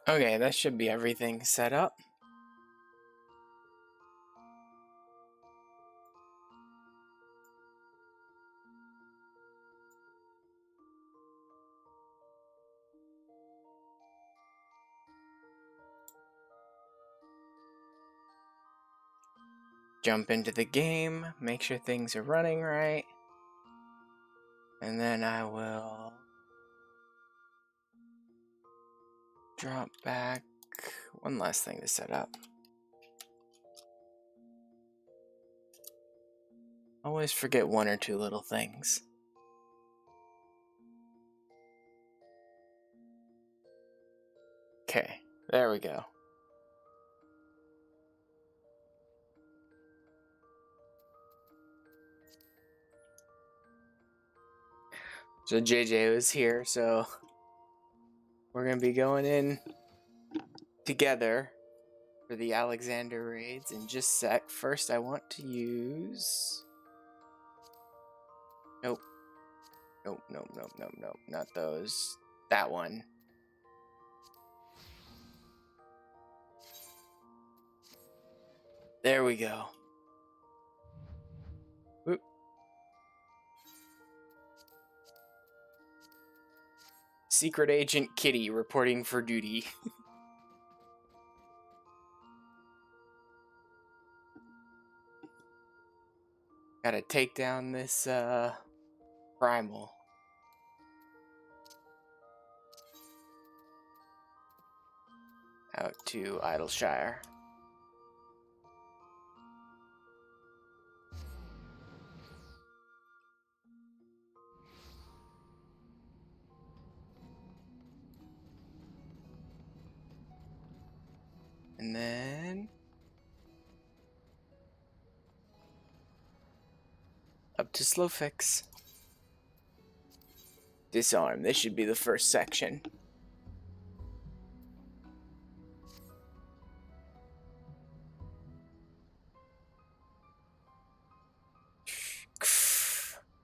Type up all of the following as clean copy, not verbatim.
Okay, that should be everything set up. Jump into the game, make sure things are running right, and then I will drop back. One last thing to set up. Always forget one or two little things. Okay, there we go. So JJ was here, so we're gonna be going in together for the Alexander raids in just a sec. First, I want to use... Nope, not those. That one. There we go. Whoop. Secret Agent Kitty reporting for duty. Gotta take down this Primal. Out to Idleshire. And then up to slow fix. Disarm. This should be the first section.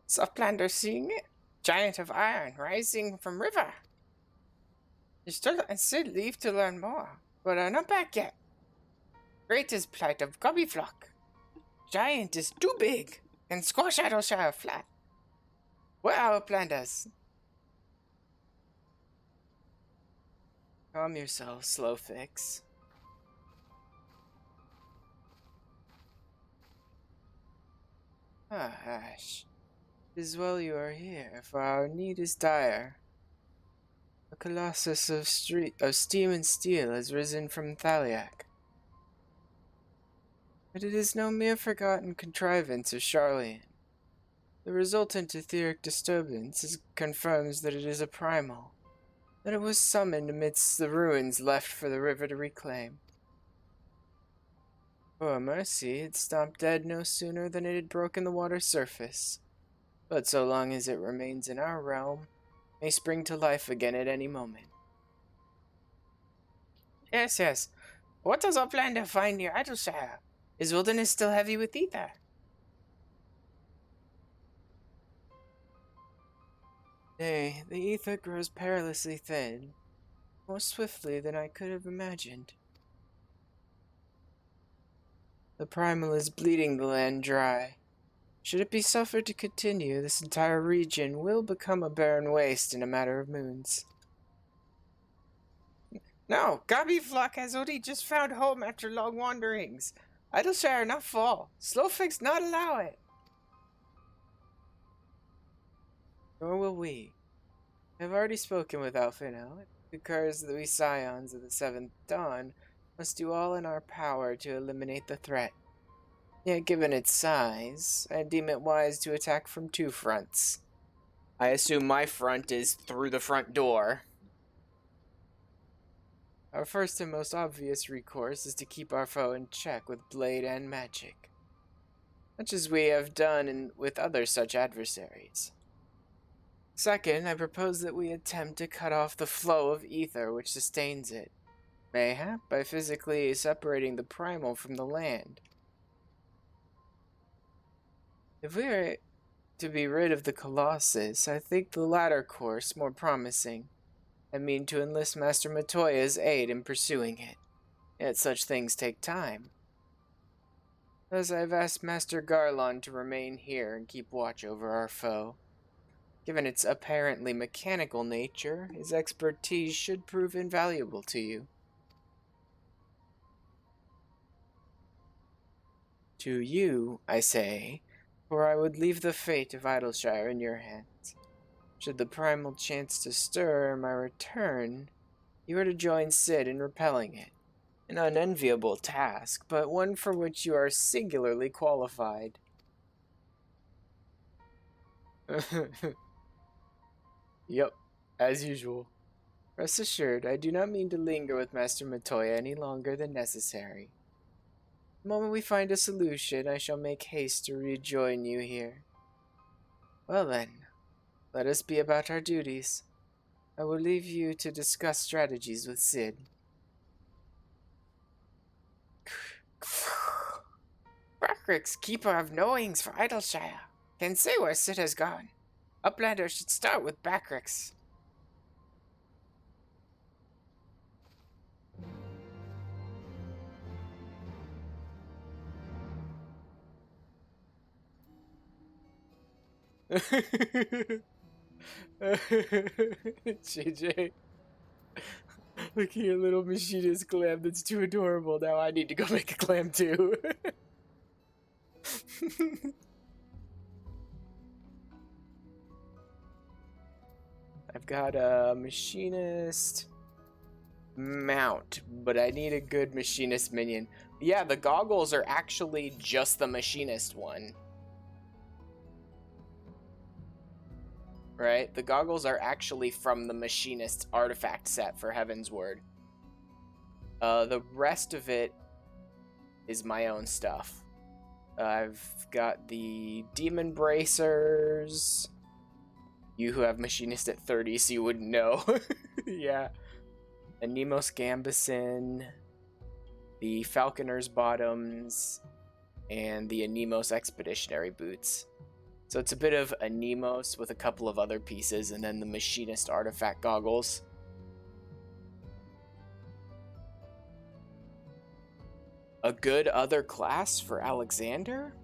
Softlander seeing it? Giant of iron rising from river. You still leave to learn more, but are not back yet. Greatest plight of Gobbyflock. Giant is too big and squash Idleshire flat. Where are our planters? Calm yourself, slow fix. Ah, Ash. 'Tis well you are here, for our need is dire. A colossus of steam and steel has risen from Thaliak. But it is no mere forgotten contrivance of Charlian. The resultant etheric disturbance confirms that it is a primal, that it was summoned amidst the ruins left for the river to reclaim. Poor Mercy had stopped dead no sooner than it had broken the water's surface. But so long as it remains in our realm, may spring to life again at any moment. Yes. What does Uplander find near Idleshire? Is wilderness still heavy with ether? Nay, the ether grows perilously thin, more swiftly than I could have imagined. The primal is bleeding the land dry. Should it be suffered to continue, this entire region will become a barren waste in a matter of moons. No, Gobbyflock has only just found home after long wanderings. Idleshire not fall. Slowfix not allow it. Nor will we. I have already spoken with Alphino. It occurs that we scions of the Seventh Dawn must do all in our power to eliminate the threat. Yet given its size, I deem it wise to attack from two fronts. I assume my front is through the front door. Our first and most obvious recourse is to keep our foe in check with blade and magic, much as we have done with other such adversaries. Second, I propose that we attempt to cut off the flow of ether which sustains it, mayhap by physically separating the primal from the land. If we are to be rid of the Colossus, I think the latter course more promising. I mean to enlist Master Matoya's aid in pursuing it. Yet such things take time. Thus I've asked Master Garlon to remain here and keep watch over our foe. Given its apparently mechanical nature, his expertise should prove invaluable to you. To you, I say, for I would leave the fate of Idleshire in your hands. Should the primal chance to stir my return, you are to join Cid in repelling it. An unenviable task, but one for which you are singularly qualified. Yep, as usual. Rest assured, I do not mean to linger with Master Matoya any longer than necessary. The moment we find a solution, I shall make haste to rejoin you here. Well then, let us be about our duties. I will leave you to discuss strategies with Cid. Brackrick's keeper of knowings for Idleshire. Can say where Cid has gone. Uplander should start with Brackrick's. JJ, look at your little machinist clam that's too adorable. Now I need to go make a clam too. I've got a machinist mount, but I need a good machinist minion. Yeah, the goggles are actually just the machinist one. Right? The goggles are actually from the machinist artifact set for Heaven's Word. The rest of it is my own stuff. I've got the demon bracers. You who have machinist at 30, so you wouldn't know. Yeah. The Nemos Gambison, the Falconer's bottoms, and the Anemos Expeditionary boots. So it's a bit of Anemos with a couple of other pieces, and then the machinist artifact goggles. A good other class for Alexander?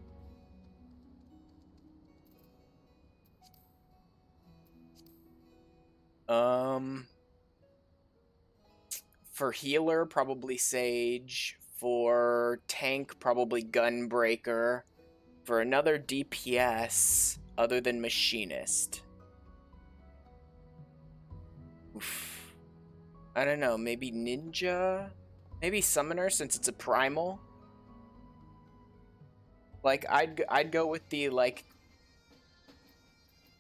For healer, probably Sage. For tank, probably Gunbreaker. For another DPS, other than Machinist. Oof. I don't know, maybe Ninja? Maybe Summoner, since it's a Primal? Like, I'd go with the, like...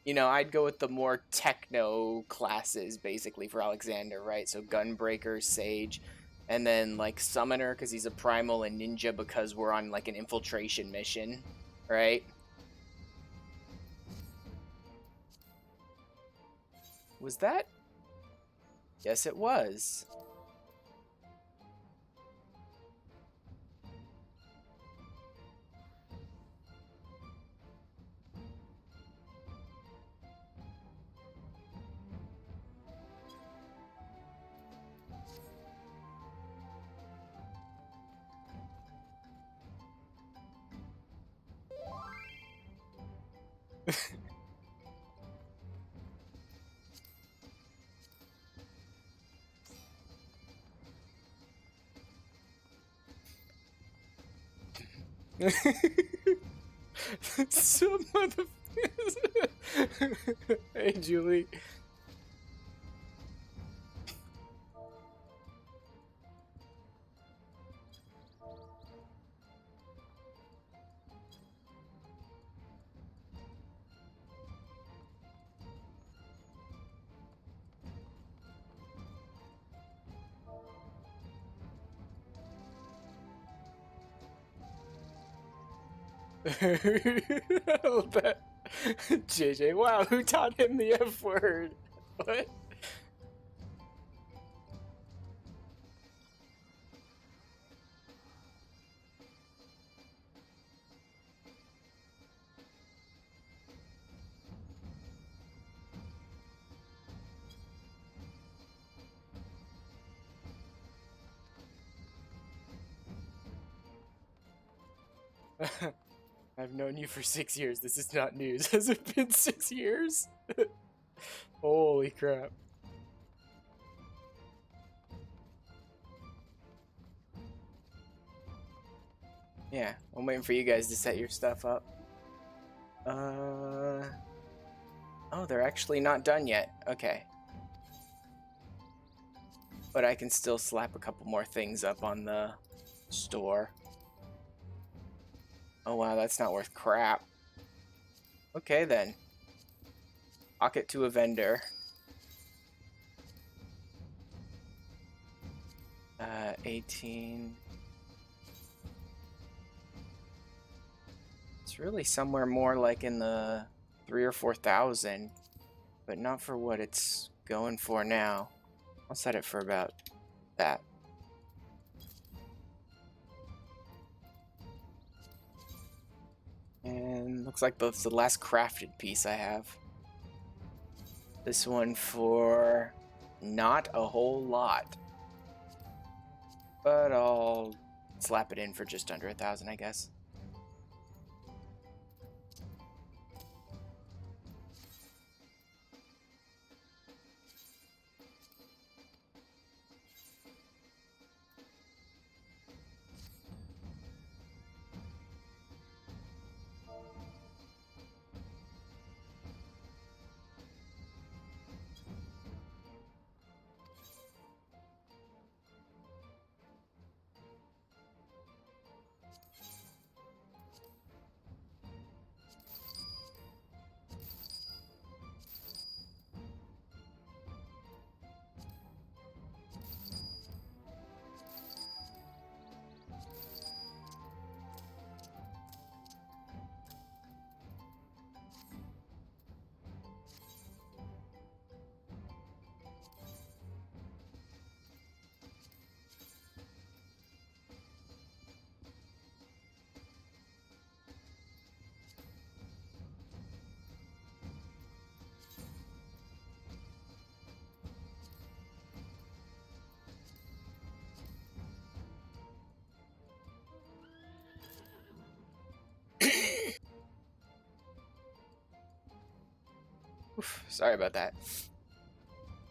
You know, I'd go with the more techno classes, basically, for Alexander, right? So Gunbreaker, Sage, and then, like, Summoner, because he's a Primal, and Ninja, because we're on, like, an infiltration mission, right? Was that? Yes, it was. Some motherfuckers. Hey, Julie. Oh, that JJ. Wow, who taught him the F word? What? I've known you for 6 years. This is not news. Has it been 6 years? Holy crap. Yeah, I'm waiting for you guys to set your stuff up. Oh, they're actually not done yet. Okay. But I can still slap a couple more things up on the store. Oh wow, that's not worth crap. Okay then. Hawk it to a vendor. 18. It's really somewhere more like in the 3,000 or 4,000, but not for what it's going for now. I'll set it for about that. And looks like that's the last crafted piece I have. This one for not a whole lot. But I'll slap it in for just under 1,000, I guess. Oof, sorry about that.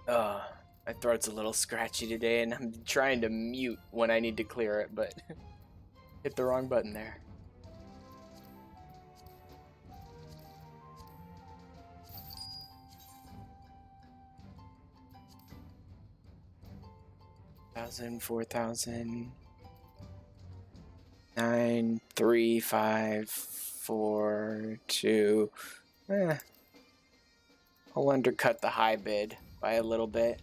My throat's a little scratchy today, and I'm trying to mute when I need to clear it, but hit the wrong button there. $1,000, 4,000, 9, 3, 5, 4, 2. I'll undercut the high bid by a little bit.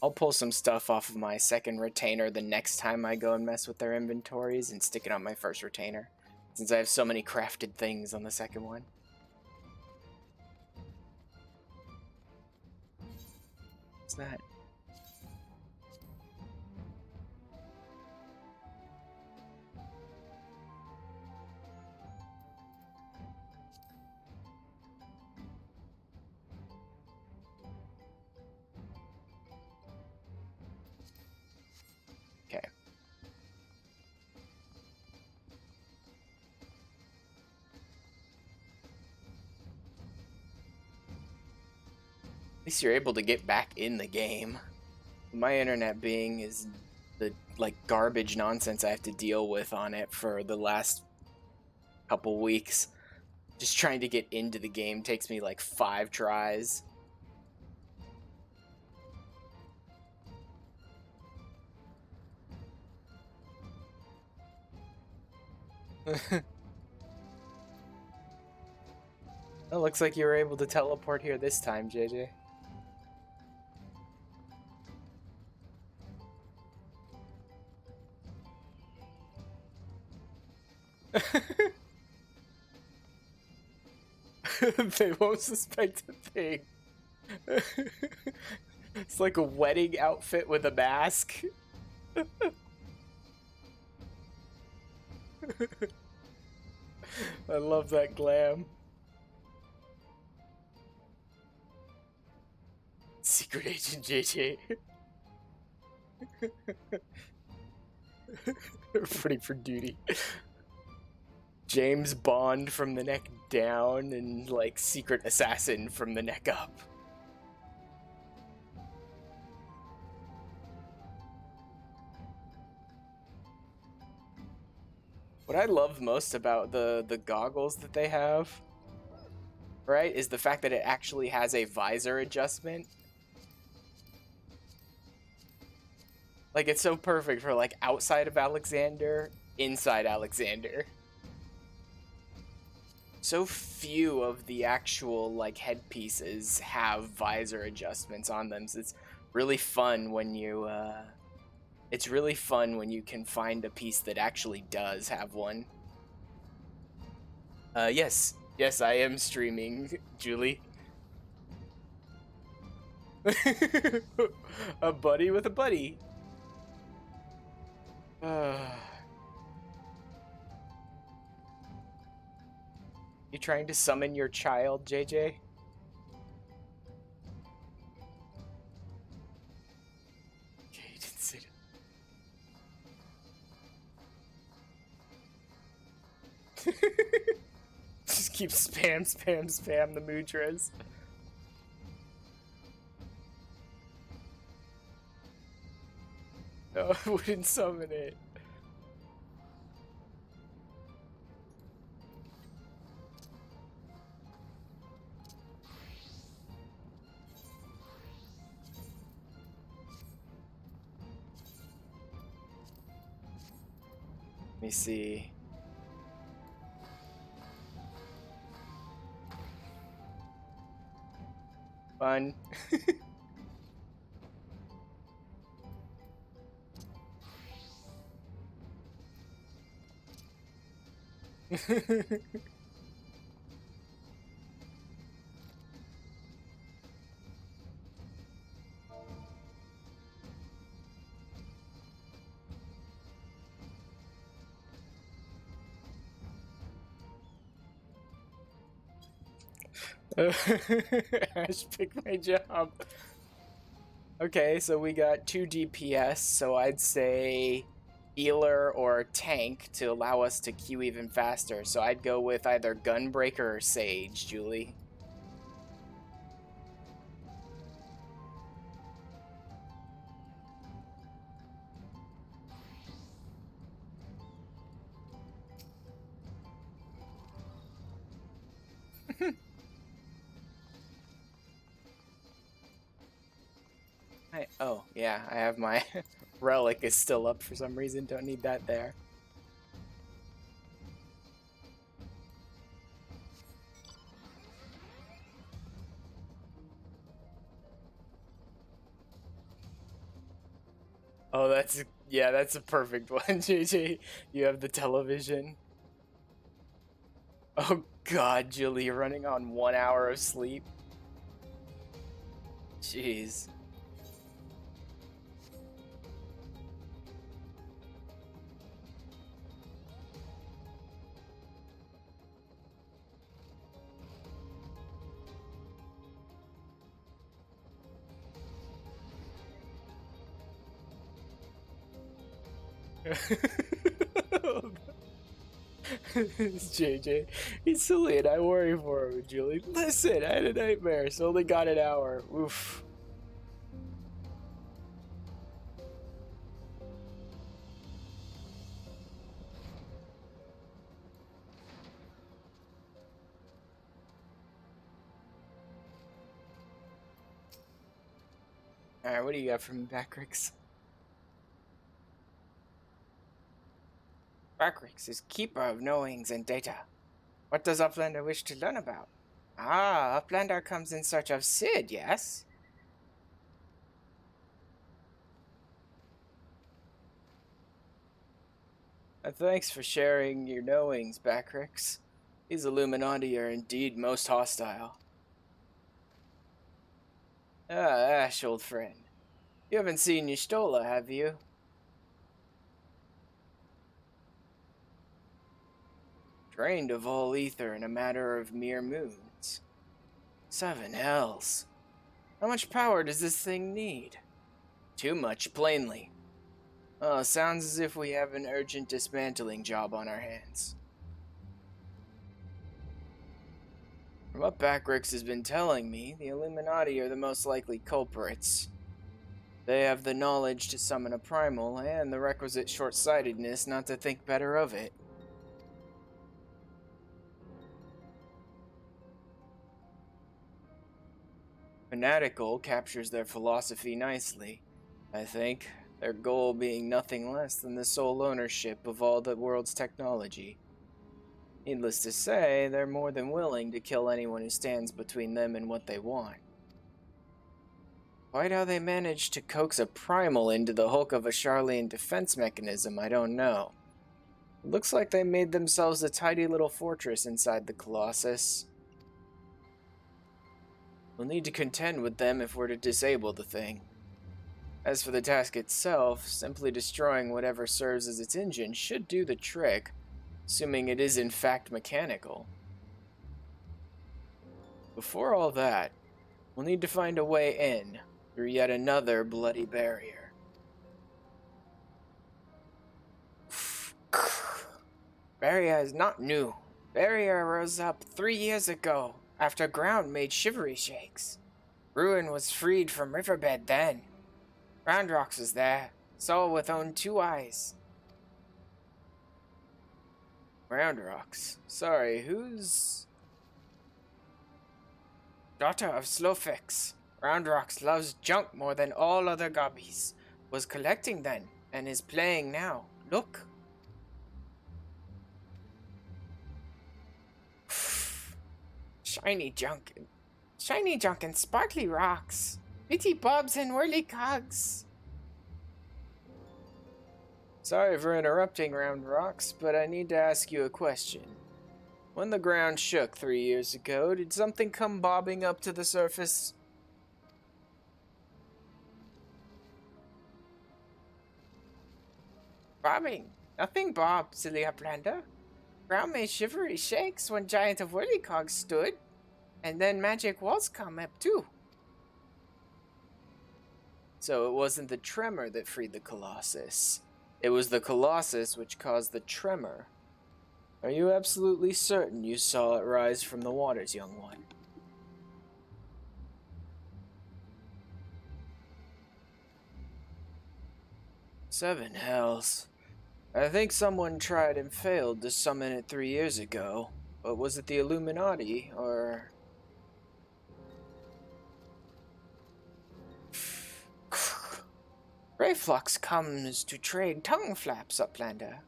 I'll pull some stuff off of my second retainer the next time I go and mess with their inventories and stick it on my first retainer, since I have so many crafted things on the second one. What's that? Okay. At least you're able to get back in the game. My internet being is the garbage nonsense I have to deal with on it for the last couple weeks. Just trying to get into the game takes me like 5 tries. It looks like you were able to teleport here this time, JJ. They won't suspect a thing. It's like a wedding outfit with a mask. I love that glam. Secret Agent JJ. Ready for duty. James Bond from the neck down and like secret assassin from the neck up. What I love most about the goggles that they have, right, is the fact that it actually has a visor adjustment. Like, it's so perfect for like outside of Alexander, inside Alexander. So few of the actual like headpieces have visor adjustments on them. So it's really fun when you it's really fun when you can find a piece that actually does have one. Yes, I am streaming, Julie. A buddy with a buddy. You trying to summon your child, JJ? Okay, you didn't say that. Just keep spam the mudras. No, I wouldn't summon it. Let me see. Fun. Ash picked my job. Okay, so we got 2 DPS, so I'd say healer or tank to allow us to queue even faster. So I'd go with either Gunbreaker or Sage, Julie. Oh, yeah, I have my relic is still up for some reason. Don't need that there. Oh, that's a perfect one, JJ. You have the television. Oh God, Julie, you're running on 1 hour of sleep. Jeez. It's JJ. He's silly and I worry for him, Julie. Listen, I had a nightmare, so only got an hour. Oof. Alright, what do you got from Backrix? Backrix is keeper of knowings and data. What does Uplander wish to learn about? Ah, Uplander comes in search of Sid, yes? Thanks for sharing your knowings, Backrix. These Illuminati are indeed most hostile. Ah, Ash, old friend. You haven't seen Y'shtola, have you? Drained of all ether in a matter of mere moons. 7 hells. How much power does this thing need? Too much, plainly. Oh, sounds as if we have an urgent dismantling job on our hands. From what Backrix has been telling me, the Illuminati are the most likely culprits. They have the knowledge to summon a primal, and the requisite short-sightedness not to think better of it. Fanatical captures their philosophy nicely, I think, their goal being nothing less than the sole ownership of all the world's technology. Needless to say, they're more than willing to kill anyone who stands between them and what they want. Quite how they managed to coax a primal into the hulk of a Charlian defense mechanism, I don't know. It looks like they made themselves a tidy little fortress inside the Colossus. We'll need to contend with them if we're to disable the thing. As for the task itself, simply destroying whatever serves as its engine should do the trick, assuming it is in fact mechanical. Before all that, we'll need to find a way in through yet another bloody barrier. Barrier is not new. Barrier rose up 3 years ago, after ground made shivery shakes. Ruin was freed from riverbed then. Round Rocks was there, saw with own 2 eyes. Round Rocks? Sorry, who's... Daughter of Slowfix. Round Rocks loves junk more than all other gobbies. Was collecting then, and is playing now. Look. Shiny junk and sparkly rocks. Bitty bobs and whirly cogs. Sorry for interrupting, Round Rocks, but I need to ask you a question. When the ground shook 3 years ago, did something come bobbing up to the surface? Bobbing? Nothing bobbed, silly Uplander. Ground made shivery shakes when Giant of Whirlycog stood, and then magic walls come up too. So it wasn't the tremor that freed the Colossus. It was the Colossus which caused the tremor. Are you absolutely certain you saw it rise from the waters, young one? Seven hells. I think someone tried and failed to summon it 3 years ago. But was it the Illuminati, or... Rayflux comes to trade tongue flaps, Uplander.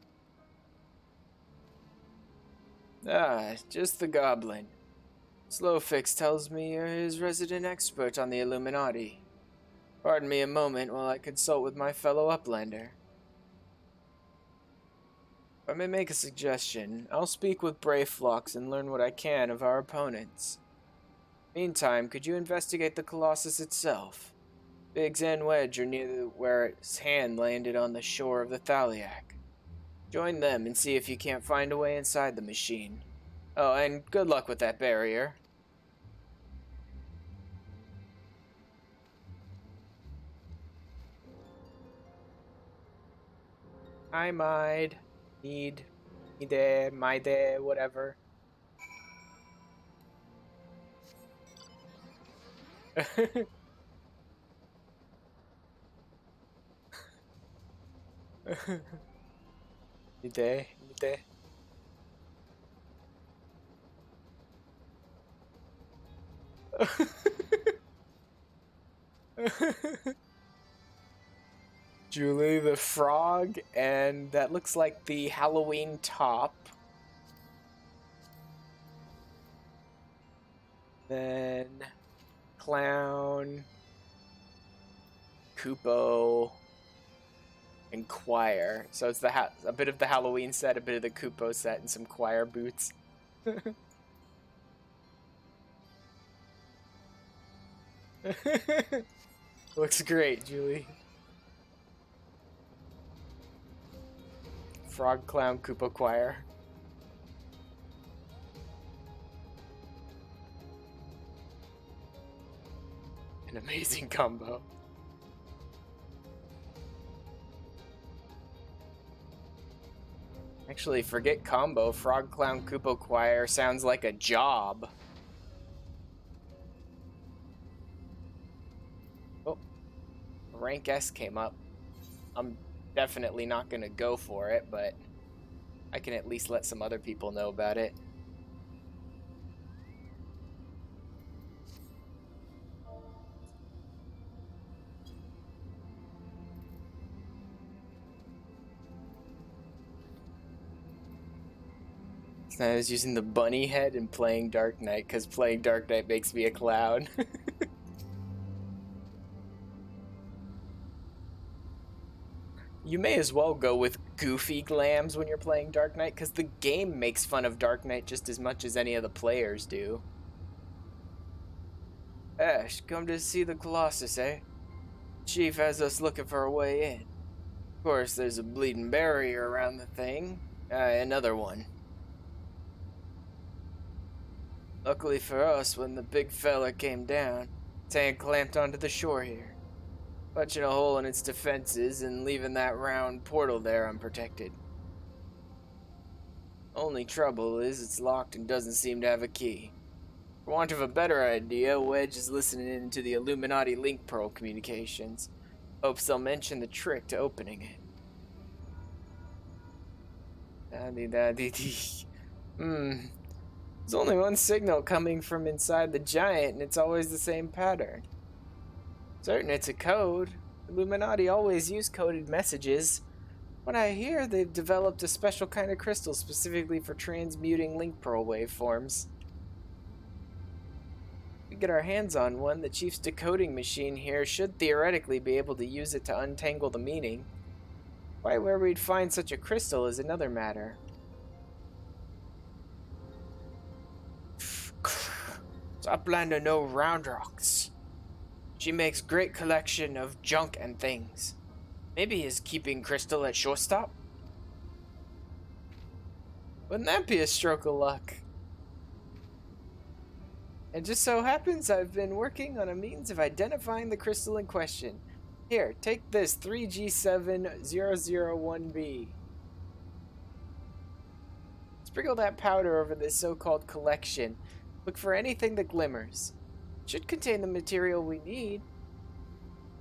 Ah, just the goblin. Slowfix tells me you're his resident expert on the Illuminati. Pardon me a moment while I consult with my fellow Uplander. If I may make a suggestion, I'll speak with Brayflux and learn what I can of our opponents. Meantime, could you investigate the Colossus itself? Biggs and Wedge are near where its hand landed on the shore of the Thaliac. Join them and see if you can't find a way inside the machine. Oh, and good luck with that barrier. I might need there, my there, whatever. You there? You there? Julie the frog, and that looks like the Halloween top. Then clown, Kupo, and choir. So it's a bit of the Halloween set, a bit of the Kupo set, and some choir boots. Looks great, Julie. Frog, clown, Kupo, choir. An amazing combo. Actually, forget combo. Frog Clown Koopo Choir sounds like a job. Oh, rank S came up. I'm definitely not gonna go for it, but I can at least let some other people know about it. I was using the bunny head and playing Dark Knight because playing Dark Knight makes me a clown. You may as well go with goofy glams when you're playing Dark Knight because the game makes fun of Dark Knight just as much as any of the players do. Ash, come to see the Colossus, eh? Chief has us looking for a way in. Of course, there's a bleeding barrier around the thing. Another one. Luckily for us, when the big fella came down, tank clamped onto the shore here, punching a hole in its defenses and leaving that round portal there unprotected. Only trouble is it's locked and doesn't seem to have a key. For want of a better idea, Wedge is listening in to the Illuminati link pearl communications. Hopes they'll mention the trick to opening it. There's only one signal coming from inside the giant, and it's always the same pattern. Certain it's a code. Illuminati always use coded messages. When I hear they've developed a special kind of crystal specifically for transmuting link pearl waveforms. If we get our hands on one, the Chief's decoding machine here should theoretically be able to use it to untangle the meaning. Why where we'd find such a crystal is another matter. Uplander no round rocks. She makes great collection of junk and things. Maybe he's keeping crystal at shortstop? Wouldn't that be a stroke of luck? It just so happens I've been working on a means of identifying the crystal in question. Here, take this 3G7001B. Sprinkle that powder over this so-called collection. Look for anything that glimmers. It should contain the material we need.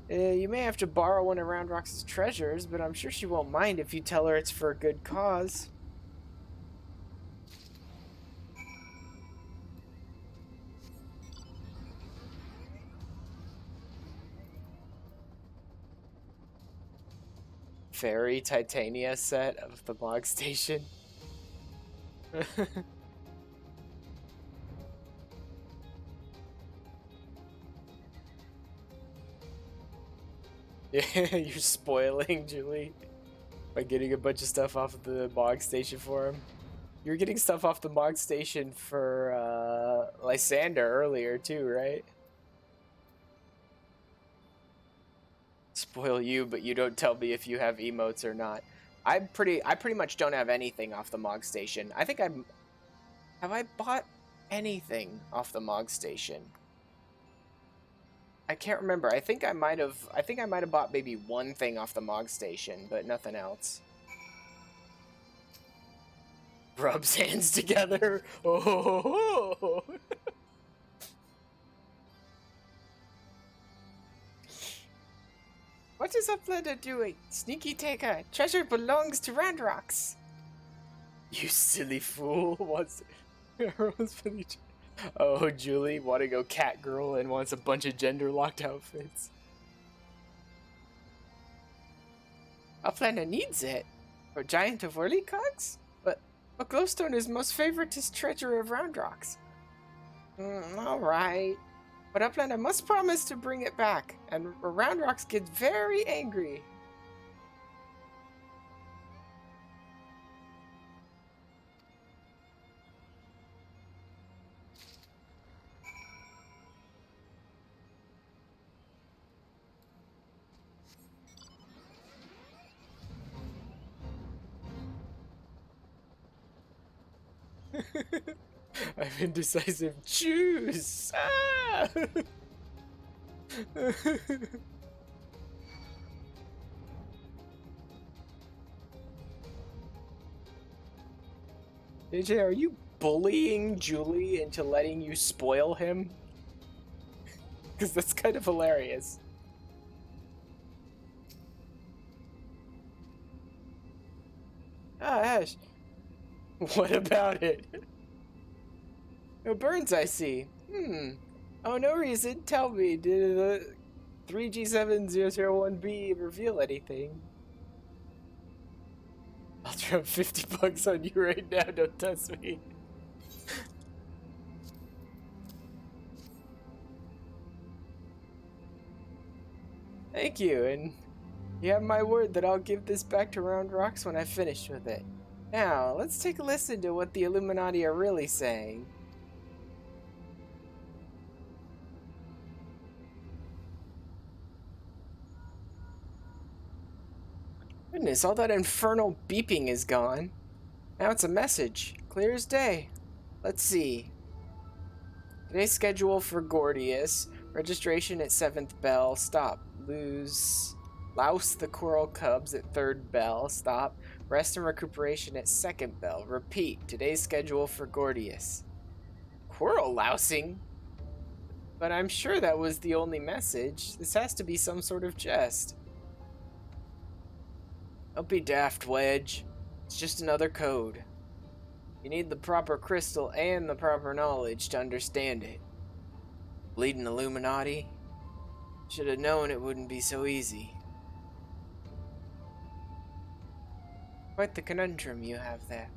You may have to borrow one of Round Rock's treasures, but I'm sure she won't mind if you tell her it's for a good cause. Fairy Titania set of the log station. Yeah, you're spoiling Julie by getting a bunch of stuff off of the Mog Station for him. You were getting stuff off the Mog Station for Lysander earlier too, right? Spoil you, but you don't tell me if you have emotes or not. I pretty much don't have anything off the Mog Station. I think have I bought anything off the Mog Station? I can't remember. I think I might have bought maybe one thing off the Mog Station, but nothing else. Rubs hands together. Oh. What is Uplander doing? Sneaky taker. Treasure belongs to Randrox. You silly fool. What's Oh, Julie, want to go cat girl and wants a bunch of gender-locked outfits. Uplander needs it. For Giant of Whirlycogs? But glowstone is most favoritist treasure of Roundrocks. Alright. But Uplander must promise to bring it back, and Roundrocks gets very angry. I'm indecisive. Choose! Ah! AJ, are you bullying Julie into letting you spoil him? Because that's kind of hilarious. Ah, Ash. What about it? No birds, I see. Oh, no reason. Tell me, did the 3G7001B reveal anything? I'll drop $50 on you right now, don't test me. Thank you, and you have my word that I'll give this back to Round Rocks when I finish with it. Now, let's take a listen to what the Illuminati are really saying. Goodness, all that infernal beeping is gone. Now it's a message. Clear as day. Let's see. Today's schedule for Gordius. Registration at 7th bell. Stop. Louse the coral cubs at 3rd bell. Stop. Rest and recuperation at 2nd bell. Repeat. Today's schedule for Gordius. Coral lousing? But I'm sure that was the only message. This has to be some sort of jest. Don't be daft, Wedge. It's just another code. You need the proper crystal and the proper knowledge to understand it. Bleeding Illuminati? Should have known it wouldn't be so easy. Quite the conundrum you have there.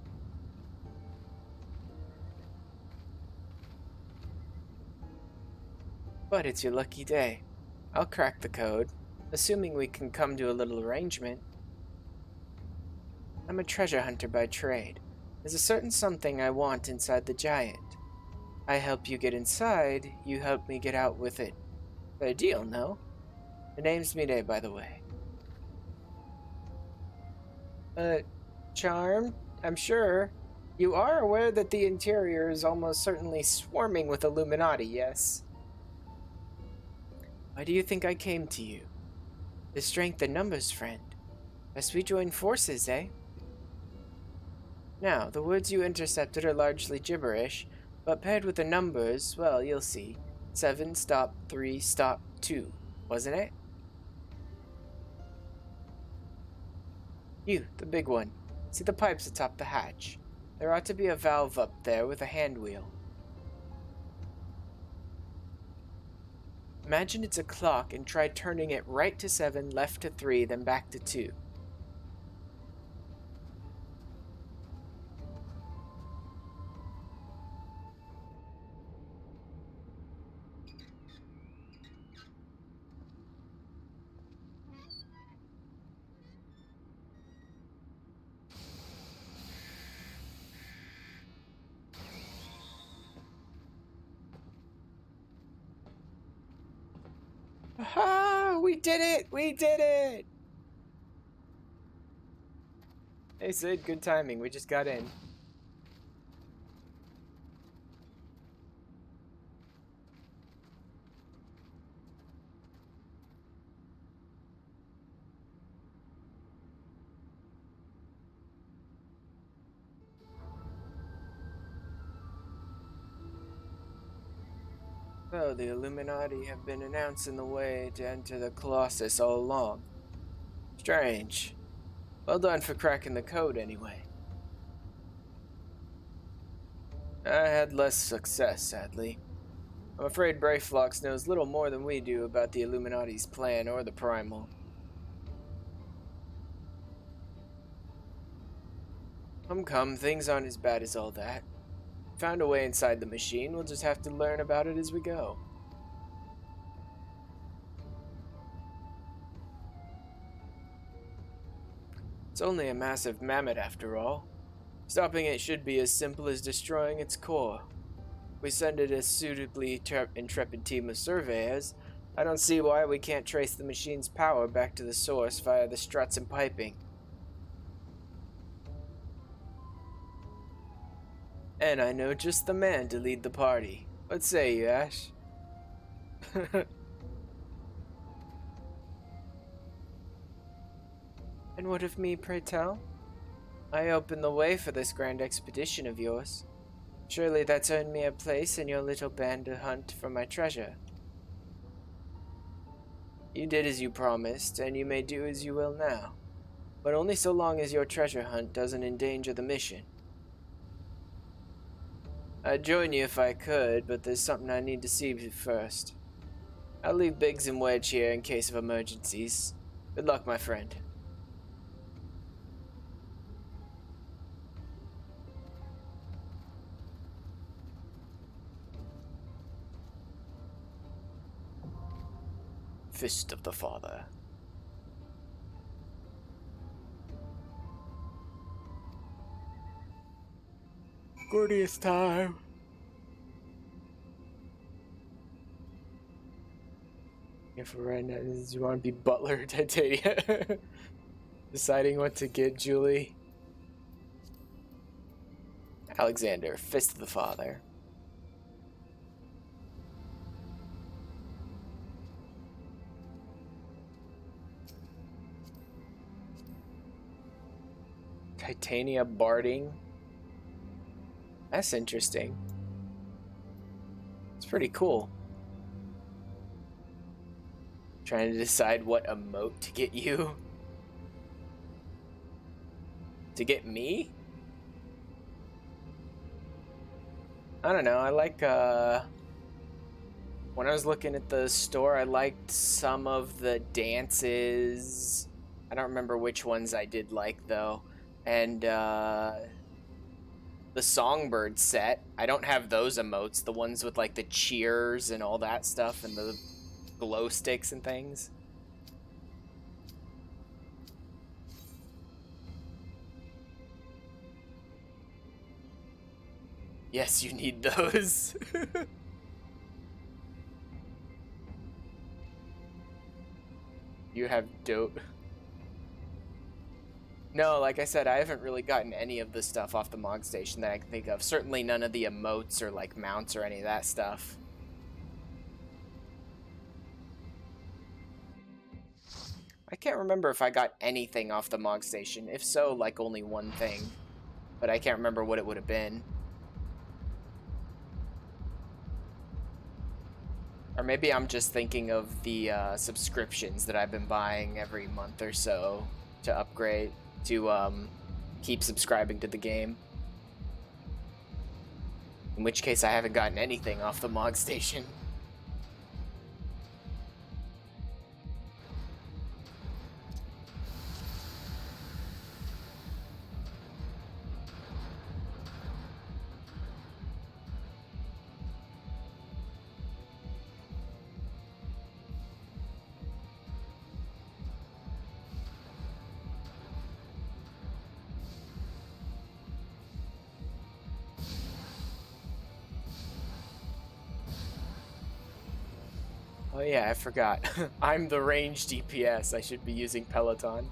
But it's your lucky day. I'll crack the code, assuming we can come to a little arrangement. I'm a treasure hunter by trade. There's a certain something I want inside the giant. I help you get inside, you help me get out with it. Fair deal, no? The name's Mide, by the way. Charmed, I'm sure. You are aware that the interior is almost certainly swarming with Illuminati, yes? Why do you think I came to you? The strength in numbers, friend. Best we join forces, eh? Now, the words you intercepted are largely gibberish, but paired with the numbers, well, you'll see. 7, stop, 3, stop, 2, wasn't it? You, the big one. See the pipes atop the hatch. There ought to be a valve up there with a hand wheel. Imagine it's a clock and try turning it right to 7, left to 3, then back to 2. Aha! We did it! We did it! Hey Sid, good timing. We just got in. So, the Illuminati have been announcing the way to enter the Colossus all along. Strange. Well done for cracking the code, anyway. I had less success, sadly. I'm afraid Brayflox knows little more than we do about the Illuminati's plan or the Primal. Come, things aren't as bad as all that. Found a way inside the machine, we'll just have to learn about it as we go. It's only a massive mammoth after all. Stopping it should be as simple as destroying its core. If we send it a suitably intrepid team of surveyors, I don't see why we can't trace the machine's power back to the source via the struts and piping. And I know just the man to lead the party. What say you, Ash? And what of me, pray tell? I opened the way for this grand expedition of yours. Surely that's earned me a place in your little band to hunt for my treasure. You did as you promised, and you may do as you will now. But only so long as your treasure hunt doesn't endanger the mission. I'd join you if I could, but there's something I need to see first. I'll leave Biggs and Wedge here in case of emergencies. Good luck, my friend. Fist of the Father. Gordius time. Yeah, for right now, do you want to be Butler or Titania? Deciding what to get, Julie. Alexander, Fist of the Father. Titania barding. That's interesting. It's pretty cool. Trying to decide what emote to get you. To get me? I don't know, I like, when I was looking at the store, I liked some of the dances. I don't remember which ones I did like, though. And, the Songbird set. I don't have those emotes, the ones with, like, the cheers and all that stuff, and the glow sticks and things. Yes, you need those. You have dope. No, like I said, I haven't really gotten any of the stuff off the Mog Station that I can think of. Certainly none of the emotes or, like, mounts or any of that stuff. I can't remember if I got anything off the Mog Station. If so, like, only one thing. But I can't remember what it would have been. Or maybe I'm just thinking of the subscriptions that I've been buying every month or so to upgrade, to keep subscribing to the game. In which case I haven't gotten anything off the Mog Station. Oh yeah, I forgot. I'm the range DPS. I should be using Peloton.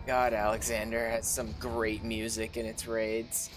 God, Alexander has some great music in its raids.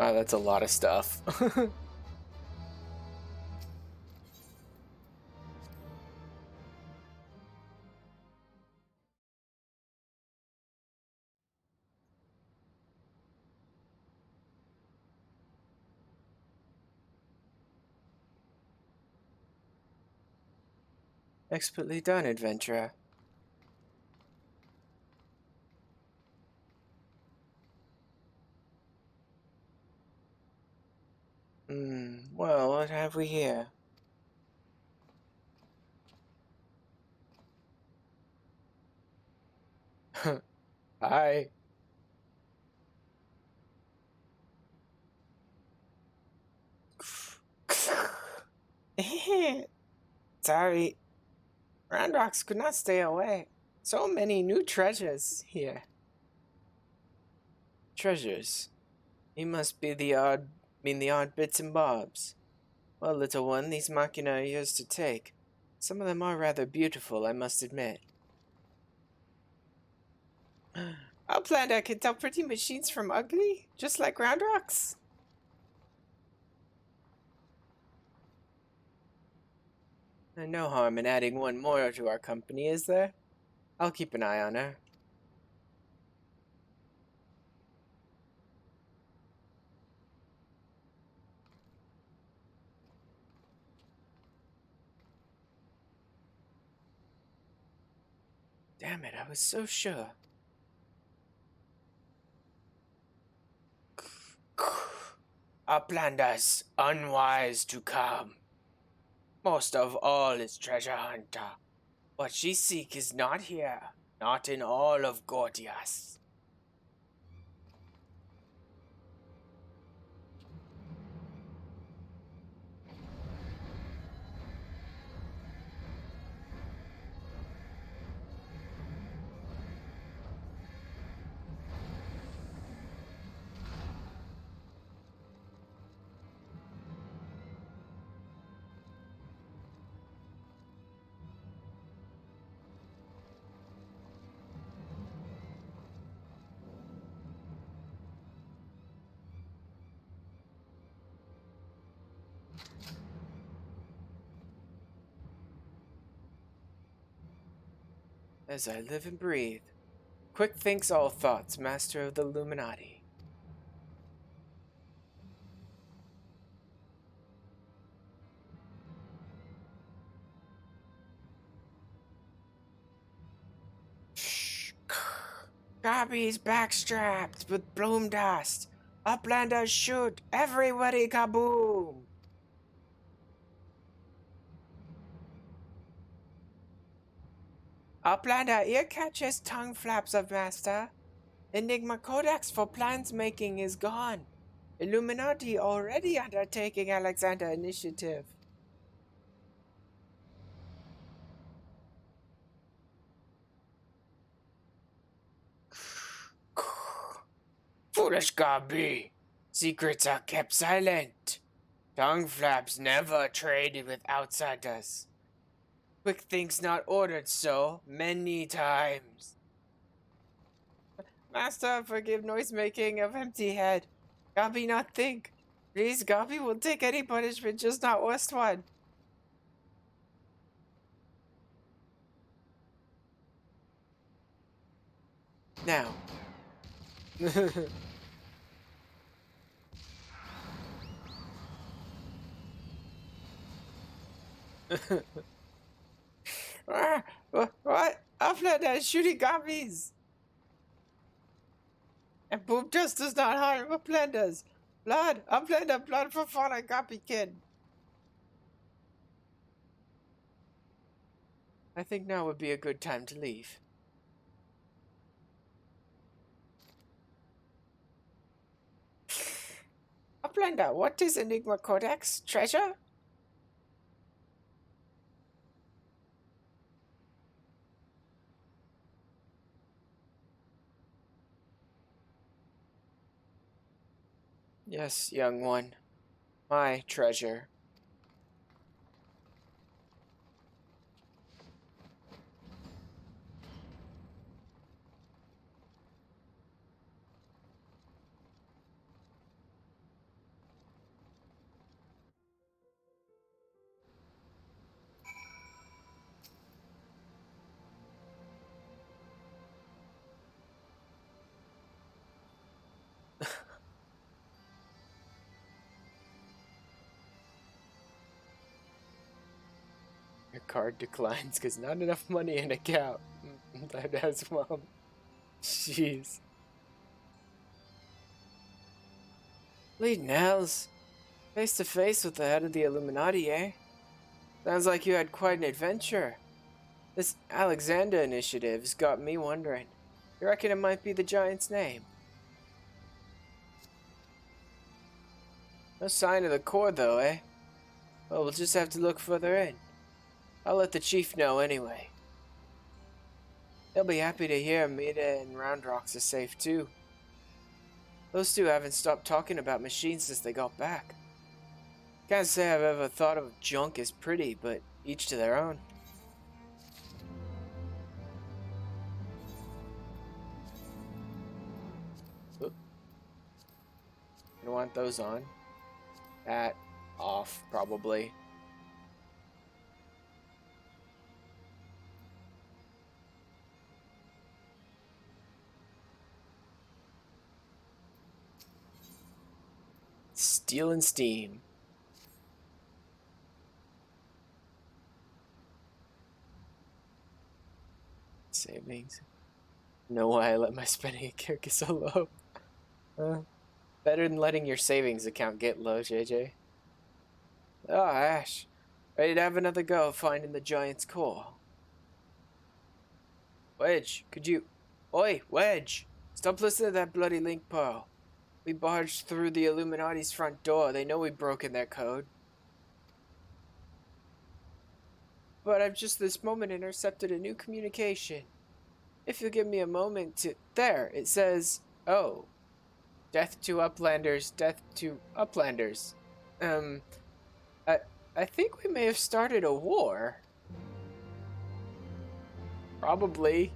Wow, that's a lot of stuff. Expertly done, adventurer. Well, what have we here? Hi. Sorry, Roundrocks could not stay away. So many new treasures here. Treasures? He must be the odd bits and bobs. Well, little one, these machina are yours to take. Some of them are rather beautiful, I must admit. Outlander can tell pretty machines from ugly, just like Roundrocks. No harm in adding one more to our company, is there? I'll keep an eye on her. Damn it, I was so sure. Uplanders, unwise to come. Most of all is treasure hunter. What ye seek is not here, not in all of Gordias. As I live and breathe. Quick thinks all thoughts, master of the Illuminati. Gobby's backstrapped with bloom dust. Uplanders shoot. Everybody kaboom. Uplander ear catches tongue flaps of master. Enigma Codex for plans making is gone. Illuminati already undertaking Alexander initiative. Foolish Gobby. Secrets are kept silent. Tongue flaps never traded with outsiders. Quick things not ordered so many times. Master, forgive noise making of empty head. Gobby not think. Please, Gobby will take any punishment, just not worst one. Now. What? Uplander is shooting Gobbies! And poop just does not harm Uplanders. Uplander, blood for fallen Gobby kid. I think now would be a good time to leave. Uplander, what is Enigma Codex? Treasure? Yes, young one. My treasure. Your card declines because not enough money in account. That has mom. Jeez. Bleeding hells. Face to face with the head of the Illuminati, eh? Sounds like you had quite an adventure. This Alexander initiative's got me wondering. You reckon it might be the giant's name? No sign of the core, though, eh? Well, we'll just have to look further in. I'll let the chief know anyway. He'll be happy to hear Amita and Round Rocks are safe, too. Those two haven't stopped talking about machines since they got back. Can't say I've ever thought of junk as pretty, but each to their own. Oop. I don't want those on. That off, probably. Steel and steam. Savings. No way I let my spending account get so low. Better than letting your savings account get low, JJ. Oh, Ash. Ready to have another go finding the giant's core. Wedge, could you... Oi, Wedge! Stop listening to that bloody link pearl. We barged through the Illuminati's front door. They know we've broken their code. But I've just this moment intercepted a new communication. If you'll give me a moment to... There, it says... Oh. Death to Uplanders, death to Uplanders. I think we may have started a war. Probably.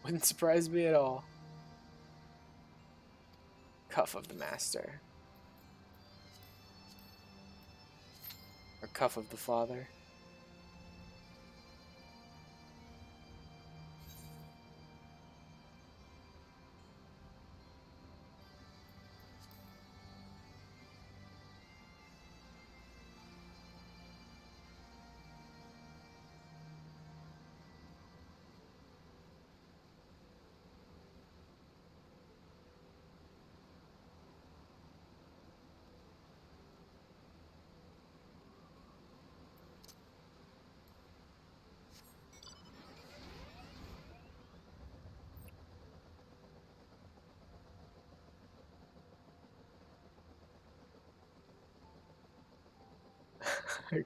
Wouldn't surprise me at all. Cuff of the Master. Or Cuff of the Father.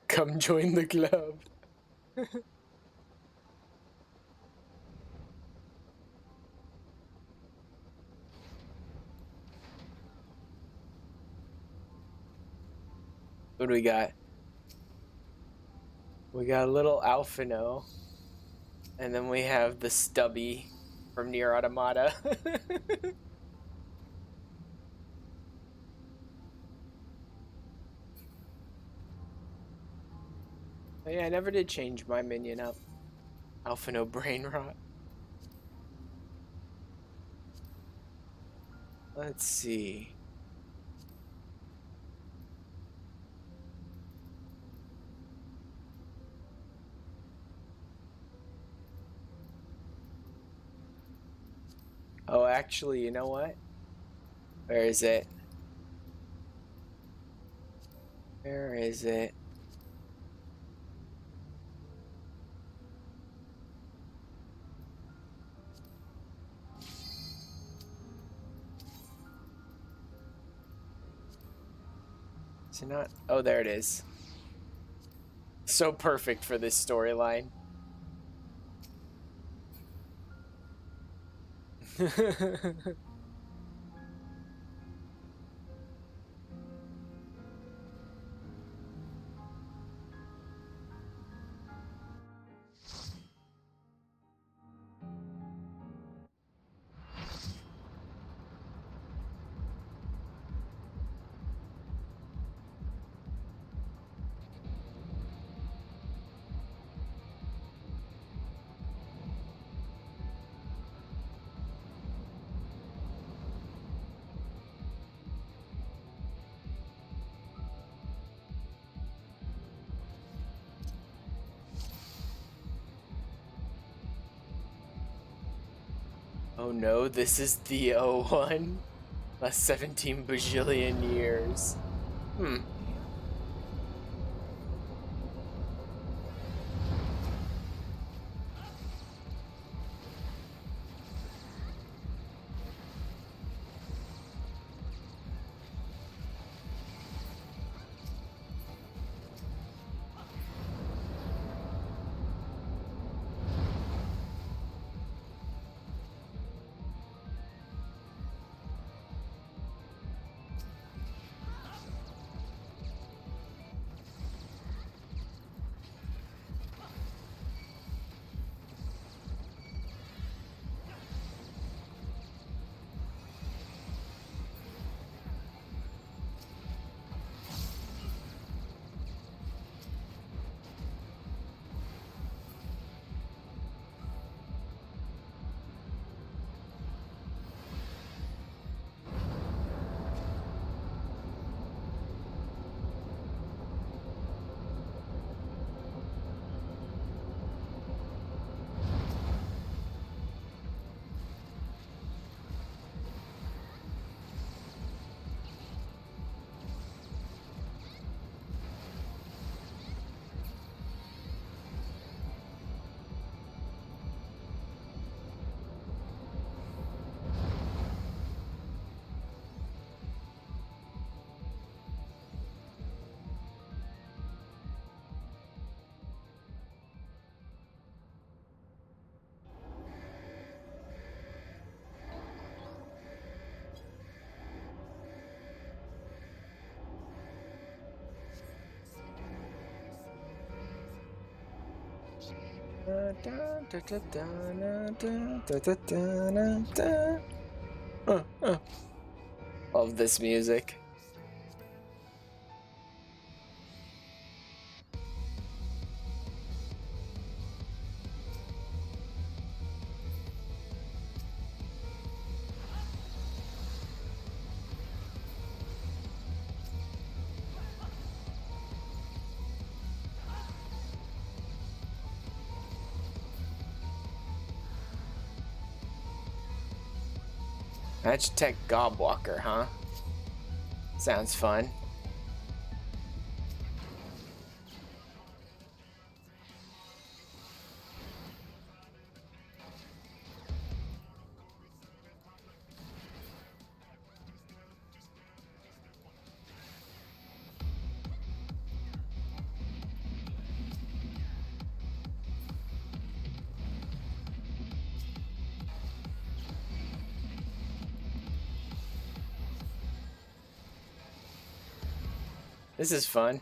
Come join the club. What do we got? We got a little Alphino. And then we have the Stubby from Nier Automata. Oh, yeah, I never did change my minion up. Alphino Brain Rot. Let's see. Oh, actually, you know what? Where is it? Where is it? Is it not? Oh, there it is. So perfect for this storyline. Oh no, this is the O1? Last 17 bajillion years. Love this music. Magitech Gobwalker, huh? Sounds fun. This is fun.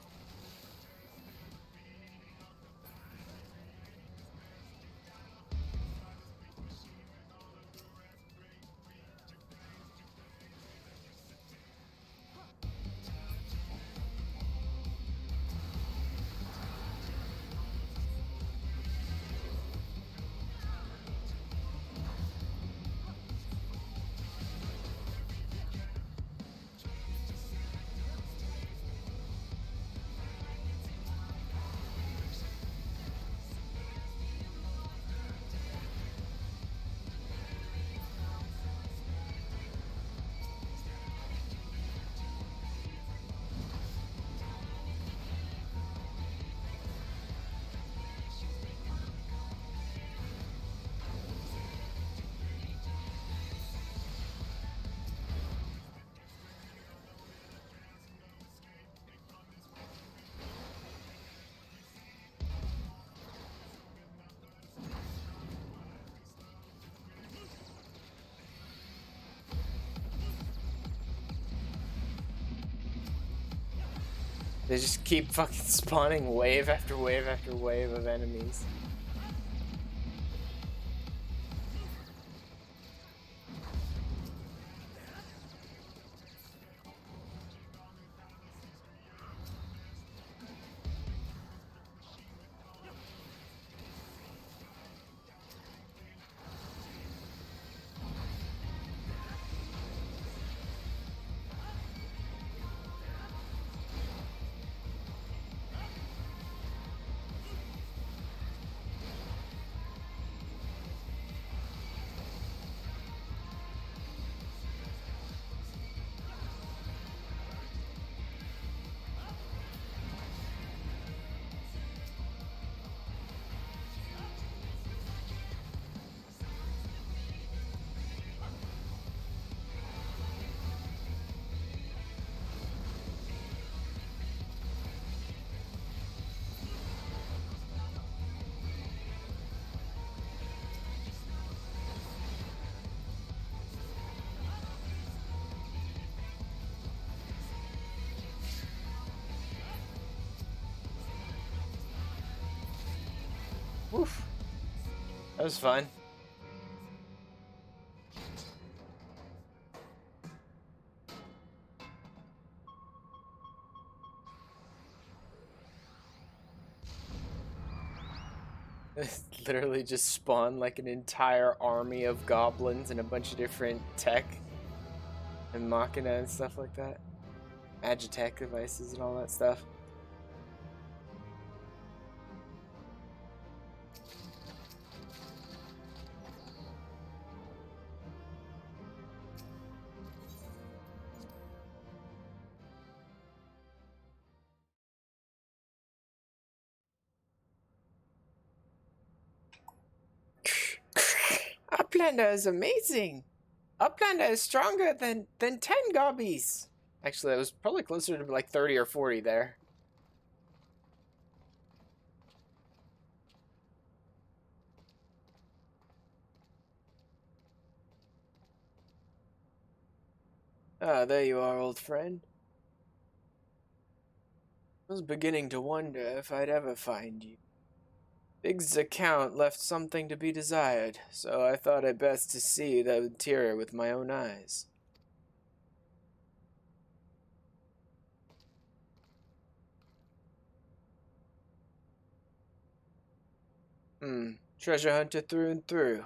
They just keep fucking spawning wave after wave after wave of enemies. was fun. Literally just spawned like an entire army of goblins and a bunch of different tech and machina and stuff like that. Magitech devices and all that stuff. Uplander is amazing. Uplander is stronger than 10 gobbies. Actually, it was probably closer to like 30 or 40 there. Ah, there you are, old friend. I was beginning to wonder if I'd ever find you. Big's account left something to be desired, so I thought it best to see the interior with my own eyes. Treasure hunter through and through.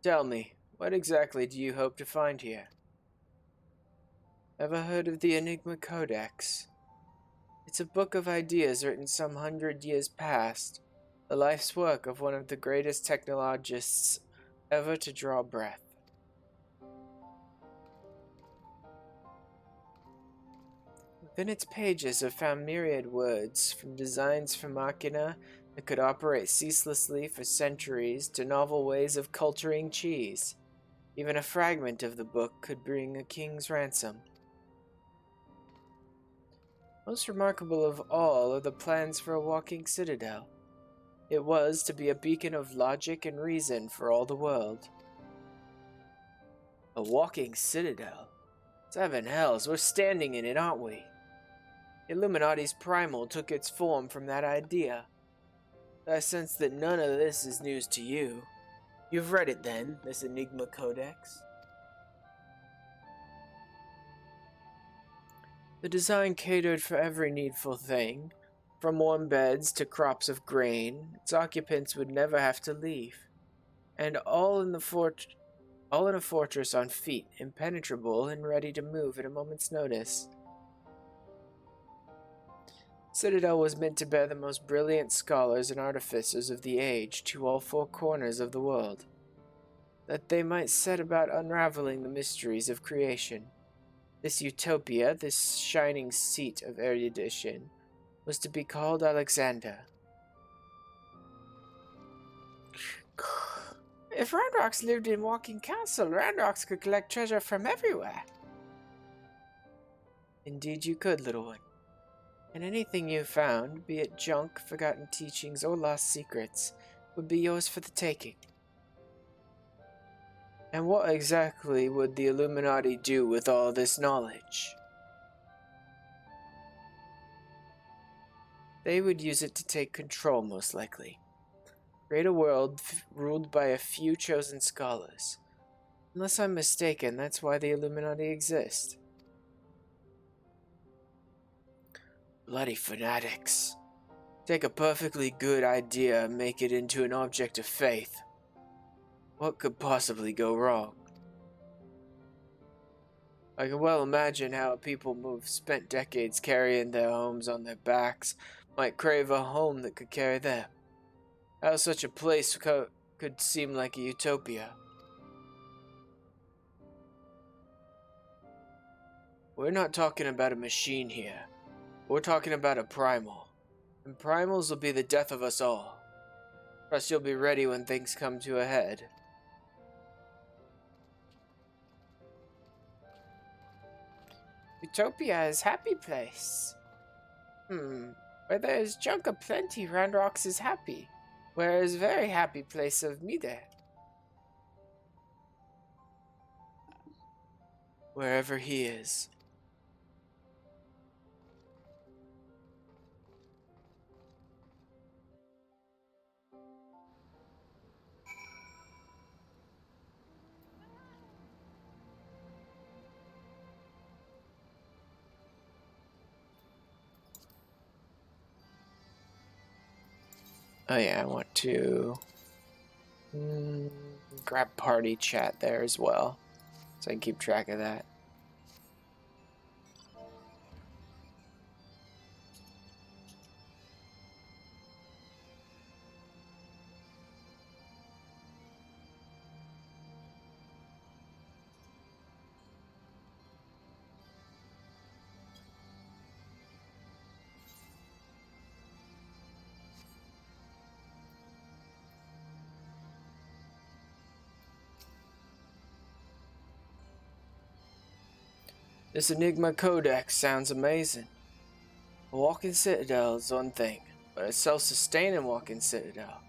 Tell me, what exactly do you hope to find here? Ever heard of the Enigma Codex? It's a book of ideas written some 100 years past, the life's work of one of the greatest technologists ever to draw breath. Within its pages are found myriad words, from designs for machina that could operate ceaselessly for centuries to novel ways of culturing cheese. Even a fragment of the book could bring a king's ransom. Most remarkable of all are the plans for a walking citadel. It was to be a beacon of logic and reason for all the world. A walking citadel? Seven hells, we're standing in it, aren't we? Illuminati's Primal took its form from that idea. I sense that none of this is news to you. You've read it then, this Enigma Codex? The design catered for every needful thing. From warm beds to crops of grain, its occupants would never have to leave. And all in a fortress on feet, impenetrable and ready to move at a moment's notice. Citadel was meant to bear the most brilliant scholars and artificers of the age to all four corners of the world, that they might set about unraveling the mysteries of creation. This utopia, this shining seat of erudition, was to be called Alexander. If Randrox lived in Walking Castle, Randrox could collect treasure from everywhere. Indeed you could, little one. And anything you found, be it junk, forgotten teachings, or lost secrets, would be yours for the taking. And what exactly would the Illuminati do with all this knowledge? They would use it to take control, most likely. Create a world ruled by a few chosen scholars. Unless I'm mistaken, that's why the Illuminati exist. Bloody fanatics. Take a perfectly good idea and make it into an object of faith. What could possibly go wrong? I can well imagine how people who've spent decades carrying their homes on their backs might crave a home that could carry them. How such a place could seem like a utopia. We're not talking about a machine here. We're talking about a primal. And primals will be the death of us all. Trust you'll be ready when things come to a head. Utopia is happy place. Where there is junk aplenty, Randrox is happy. Where is very happy place of Mide. Wherever he is. Oh yeah, I want to grab party chat there as well, so I can keep track of that. This Enigma Codex sounds amazing. A walking citadel is one thing, but a self-sustaining walking citadel.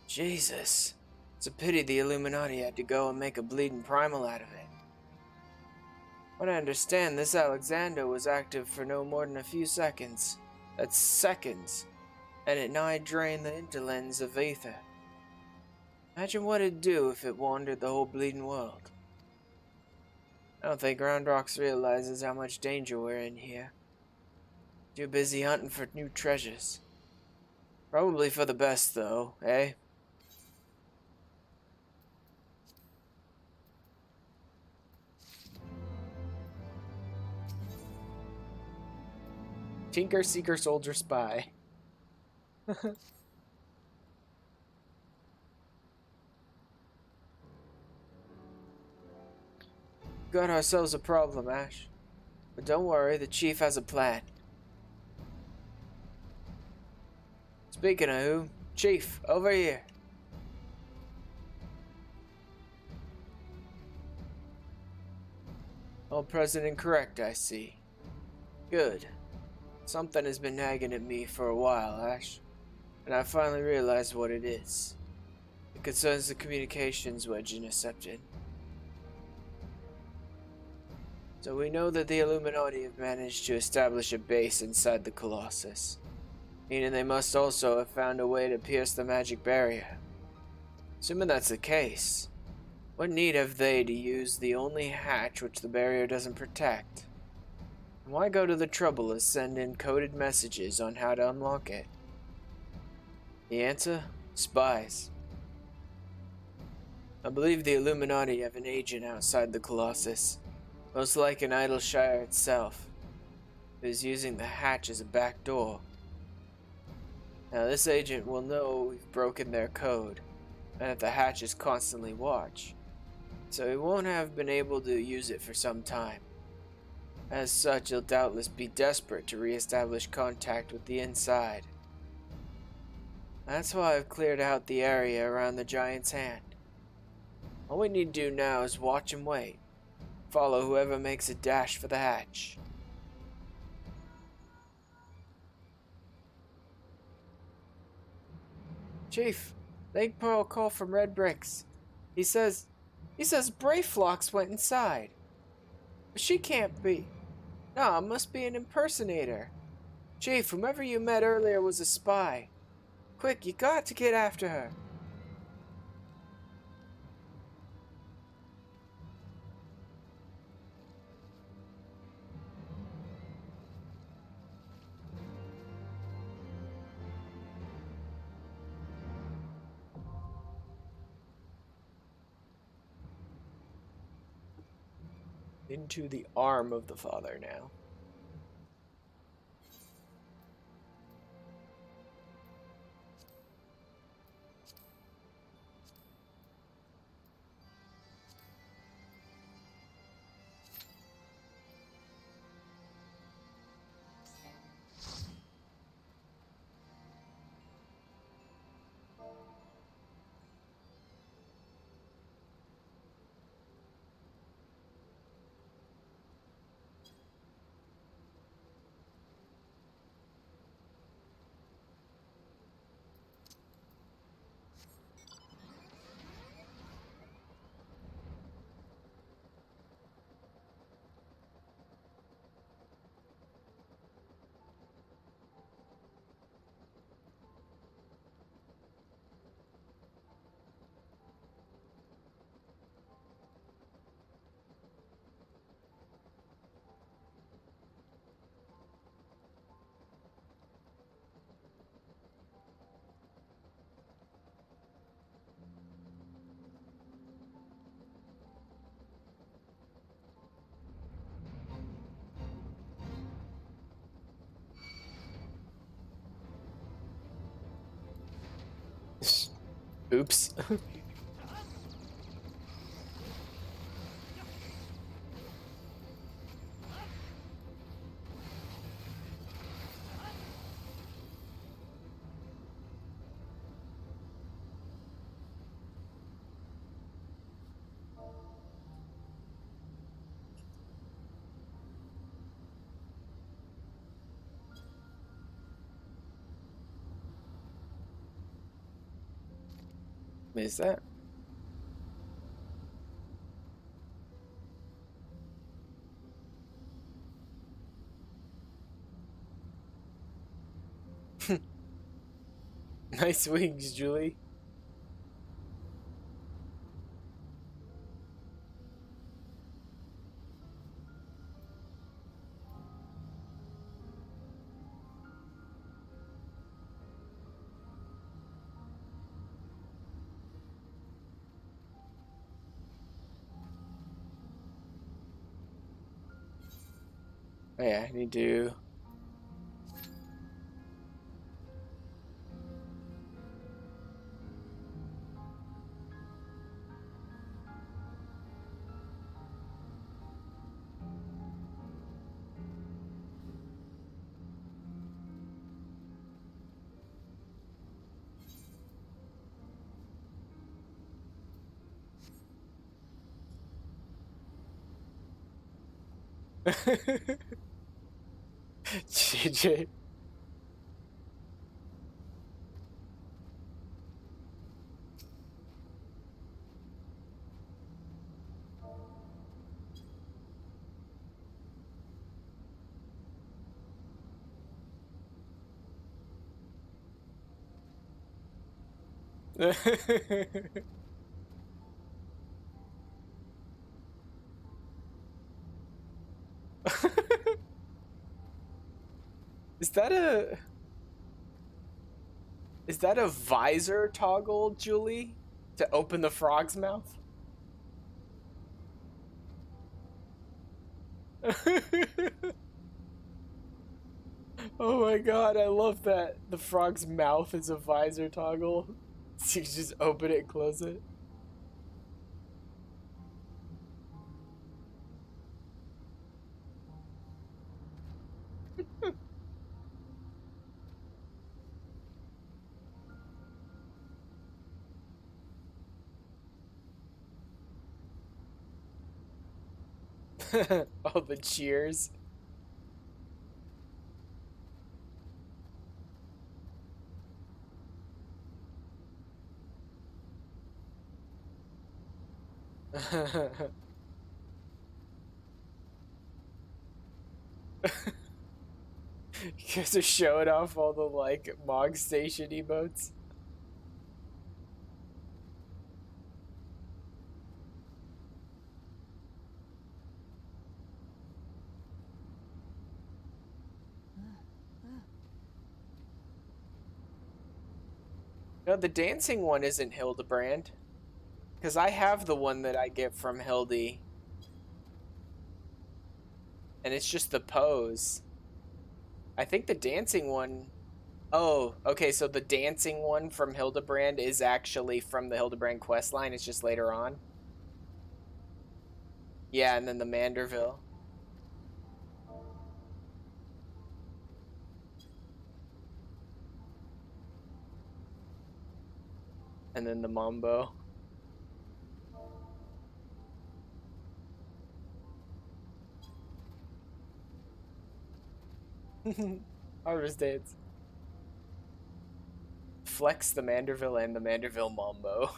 Jesus. It's a pity the Illuminati had to go and make a bleeding primal out of it. What I understand, this Alexander was active for no more than a few seconds. That's seconds. And it nigh drained the interlens of ether. Imagine what it'd do if it wandered the whole bleeding world. I don't think Round Rocks realizes how much danger we're in here. Too busy hunting for new treasures. Probably for the best, though, eh? Tinker, Seeker, Soldier, Spy. Got ourselves a problem, Ash. But don't worry, the Chief has a plan. Speaking of who, Chief, over here. All present and correct, I see. Good. Something has been nagging at me for a while, Ash. And I finally realized what it is. It concerns the communications wedge intercepted. So we know that the Illuminati have managed to establish a base inside the Colossus. Meaning they must also have found a way to pierce the magic barrier. Assuming that's the case, what need have they to use the only hatch which the barrier doesn't protect? And why go to the trouble of sending coded messages on how to unlock it? The answer? Spies. I believe the Illuminati have an agent outside the Colossus, most like an Idleshire itself, who is using the hatch as a back door. Now this agent will know we've broken their code, and that the hatch is constantly watched, so he won't have been able to use it for some time. As such, he'll doubtless be desperate to re-establish contact with the inside. That's why I've cleared out the area around the Giant's Hand. All we need to do now is watch and wait. Follow whoever makes a dash for the hatch. Chief, late Pearl call from Red Bricks. He says Brayflox went inside. But she can't be. No, it must be an impersonator. Chief, whomever you met earlier was a spy. Quick, you got to get after her. Into the arm of the father now. Oops. What is that? Nice wings, Julie. Oh yeah, I need to. JJ. Is that a visor toggle, Julie? To open the frog's mouth? Oh my god, I love that. The frog's mouth is a visor toggle. So you just open it and close it. All the cheers. You guys are showing off all the like Mog Station emotes. No, the dancing one isn't Hildebrand. Because I have the one that I get from Hildy. And it's just the pose. I think the dancing one... Oh, okay, so the dancing one from Hildebrand is actually from the Hildebrand questline. It's just later on. Yeah, and then the Manderville. And then the Mambo. Harvest Dance. Flex the Manderville and the Manderville Mambo.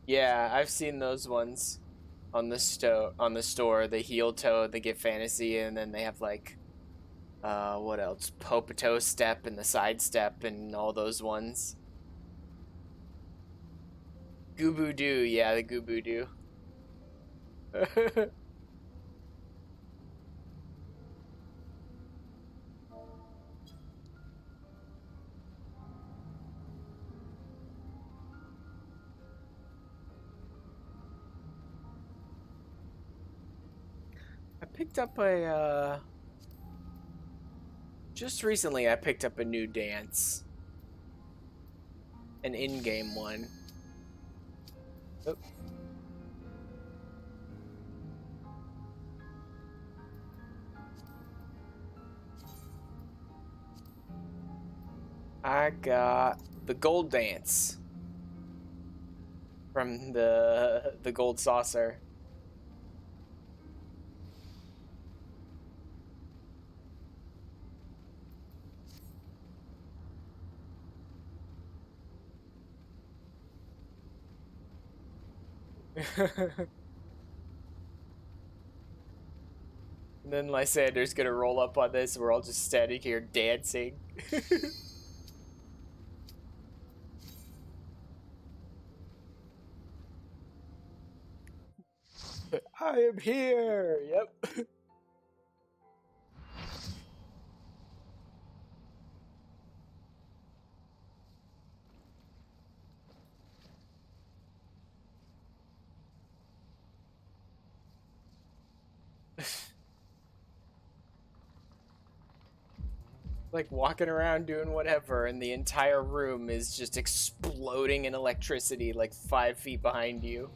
Yeah, I've seen those ones on the store. The heel toe, they get fantasy, and then they have like what else? Popato step and the side step and all those ones. Gooboo Doo, yeah, the Gooboo Doo. I picked up a, just recently I picked up a new dance. An in-game one. Oh. I got the gold dance from the gold saucer. And then Lysander's gonna roll up on this, and we're all just standing here dancing. I am here! Yep. Like walking around doing whatever, and the entire room is just exploding in electricity like 5 feet behind you.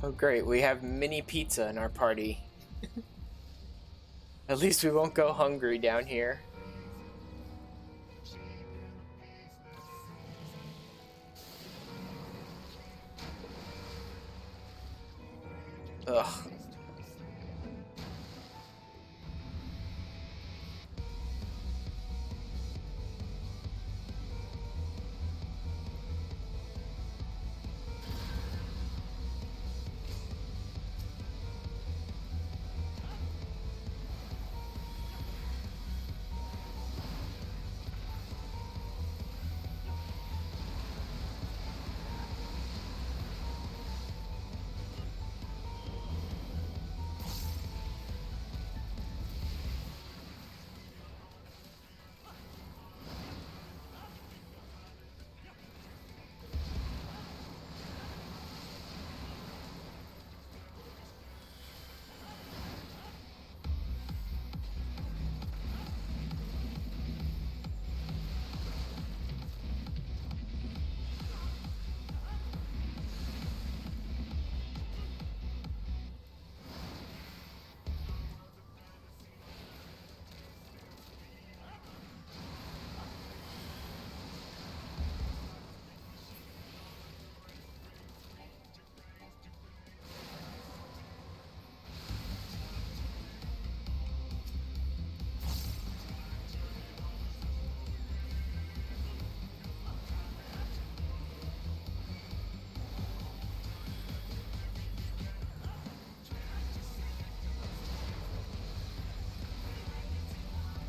Oh great, we have mini pizza in our party. At least we won't go hungry down here. Ugh.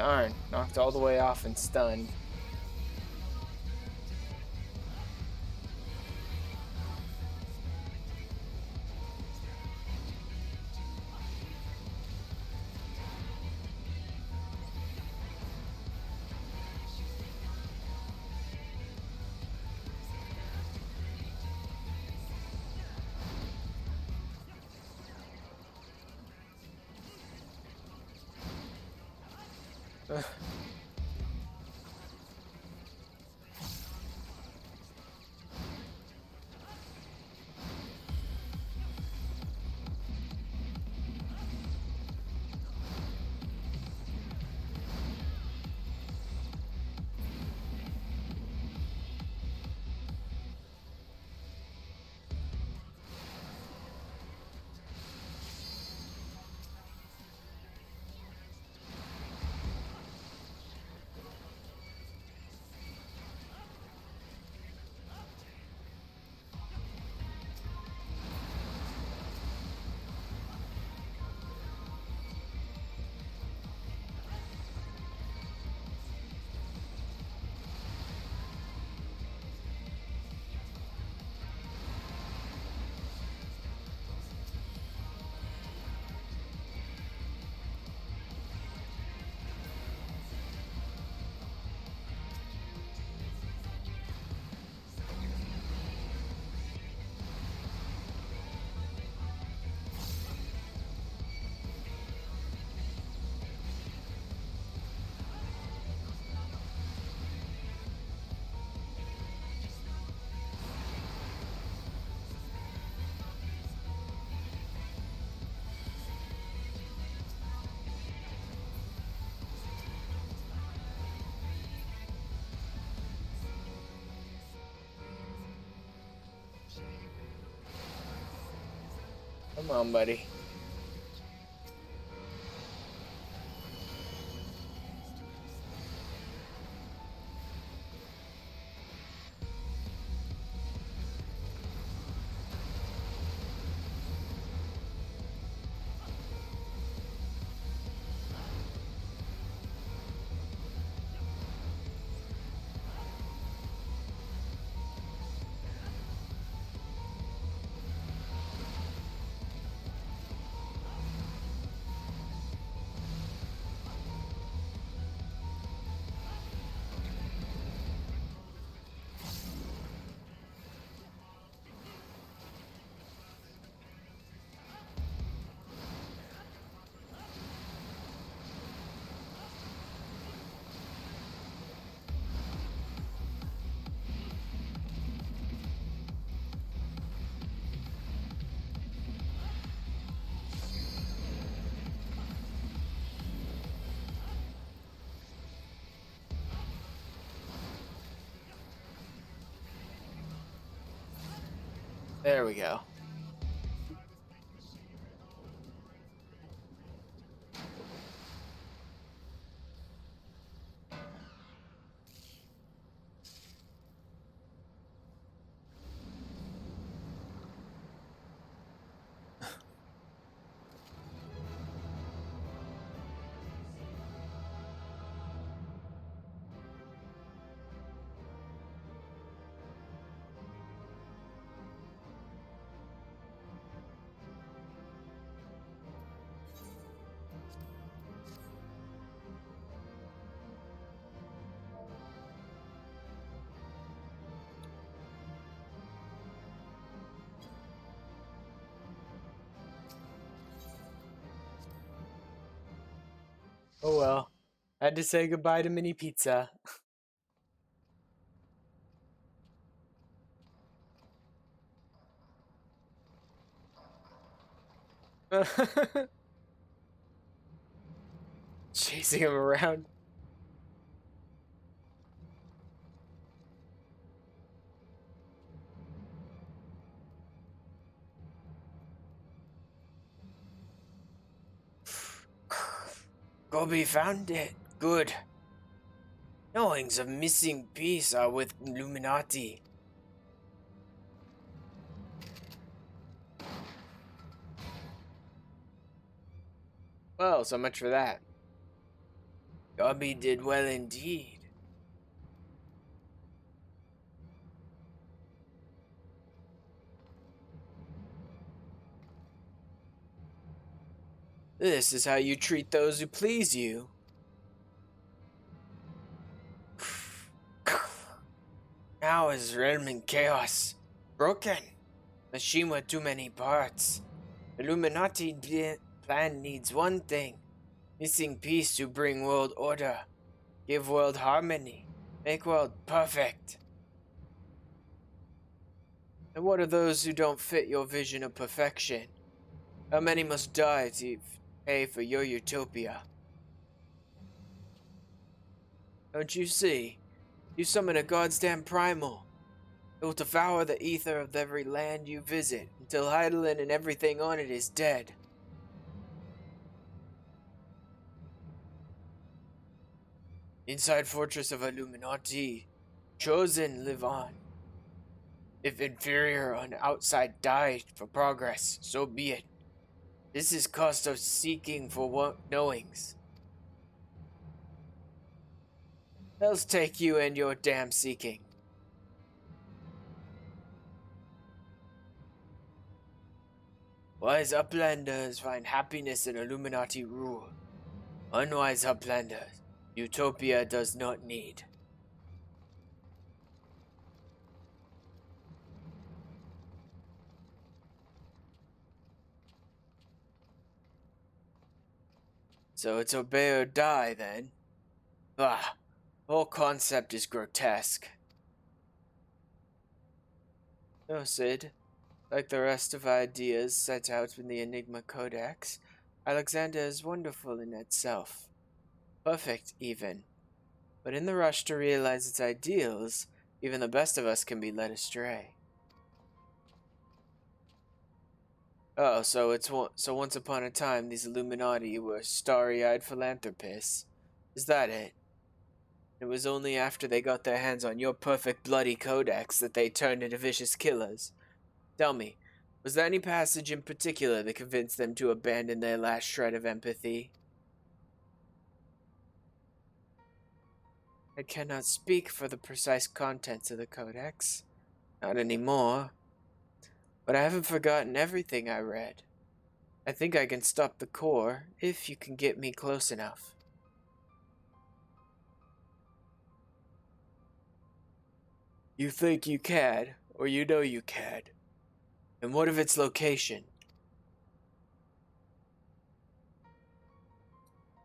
Darn, knocked all the way off and stunned. Come on, buddy. There we go. Oh well. Had to say goodbye to mini pizza. Chasing him around. Gobi found it. Good. Knowings of missing piece are with Illuminati. Well, so much for that. Dobby did well indeed. This is how you treat those who please you. Now is realm in chaos. Broken. Machine with too many parts. Illuminati plan needs one thing. Missing piece to bring world order. Give world harmony. Make world perfect. And what are those who don't fit your vision of perfection? How many must die to pay for your utopia? Don't you see? You summon a goddamn primal. It will devour the ether of every land you visit until Heidelin and everything on it is dead. Inside fortress of Illuminati, chosen live on. If inferior on outside die for progress, so be it. This is cost of seeking for knowings. Else take you and your damn seeking. Wise uplanders find happiness in Illuminati rule. Unwise uplanders, utopia does not need. So it's obey or die then? Bah, the whole concept is grotesque. No, Sid. Like the rest of ideas set out in the Enigma Codex, Alexander is wonderful in itself. Perfect, even. But in the rush to realize its ideals, even the best of us can be led astray. Oh, so once upon a time these Illuminati were starry-eyed philanthropists. Is that it? It was only after they got their hands on your perfect bloody codex that they turned into vicious killers. Tell me, was there any passage in particular that convinced them to abandon their last shred of empathy? I cannot speak for the precise contents of the codex. Not anymore. But I haven't forgotten everything I read. I think I can stop the core, if you can get me close enough. You think you can, or you know you can. And what of its location?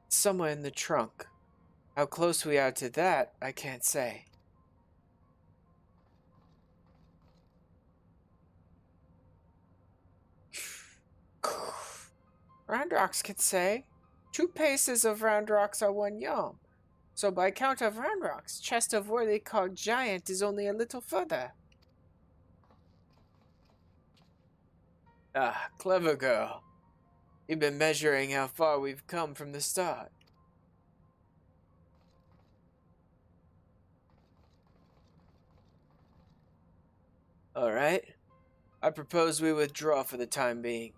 It's somewhere in the trunk. How close we are to that, I can't say. Round rocks can say. 2 paces of round rocks are 1 yom. So by count of round rocks, chest of worthy called giant is only a little further. Ah, clever girl. You've been measuring how far we've come from the start. Alright. I propose we withdraw for the time being.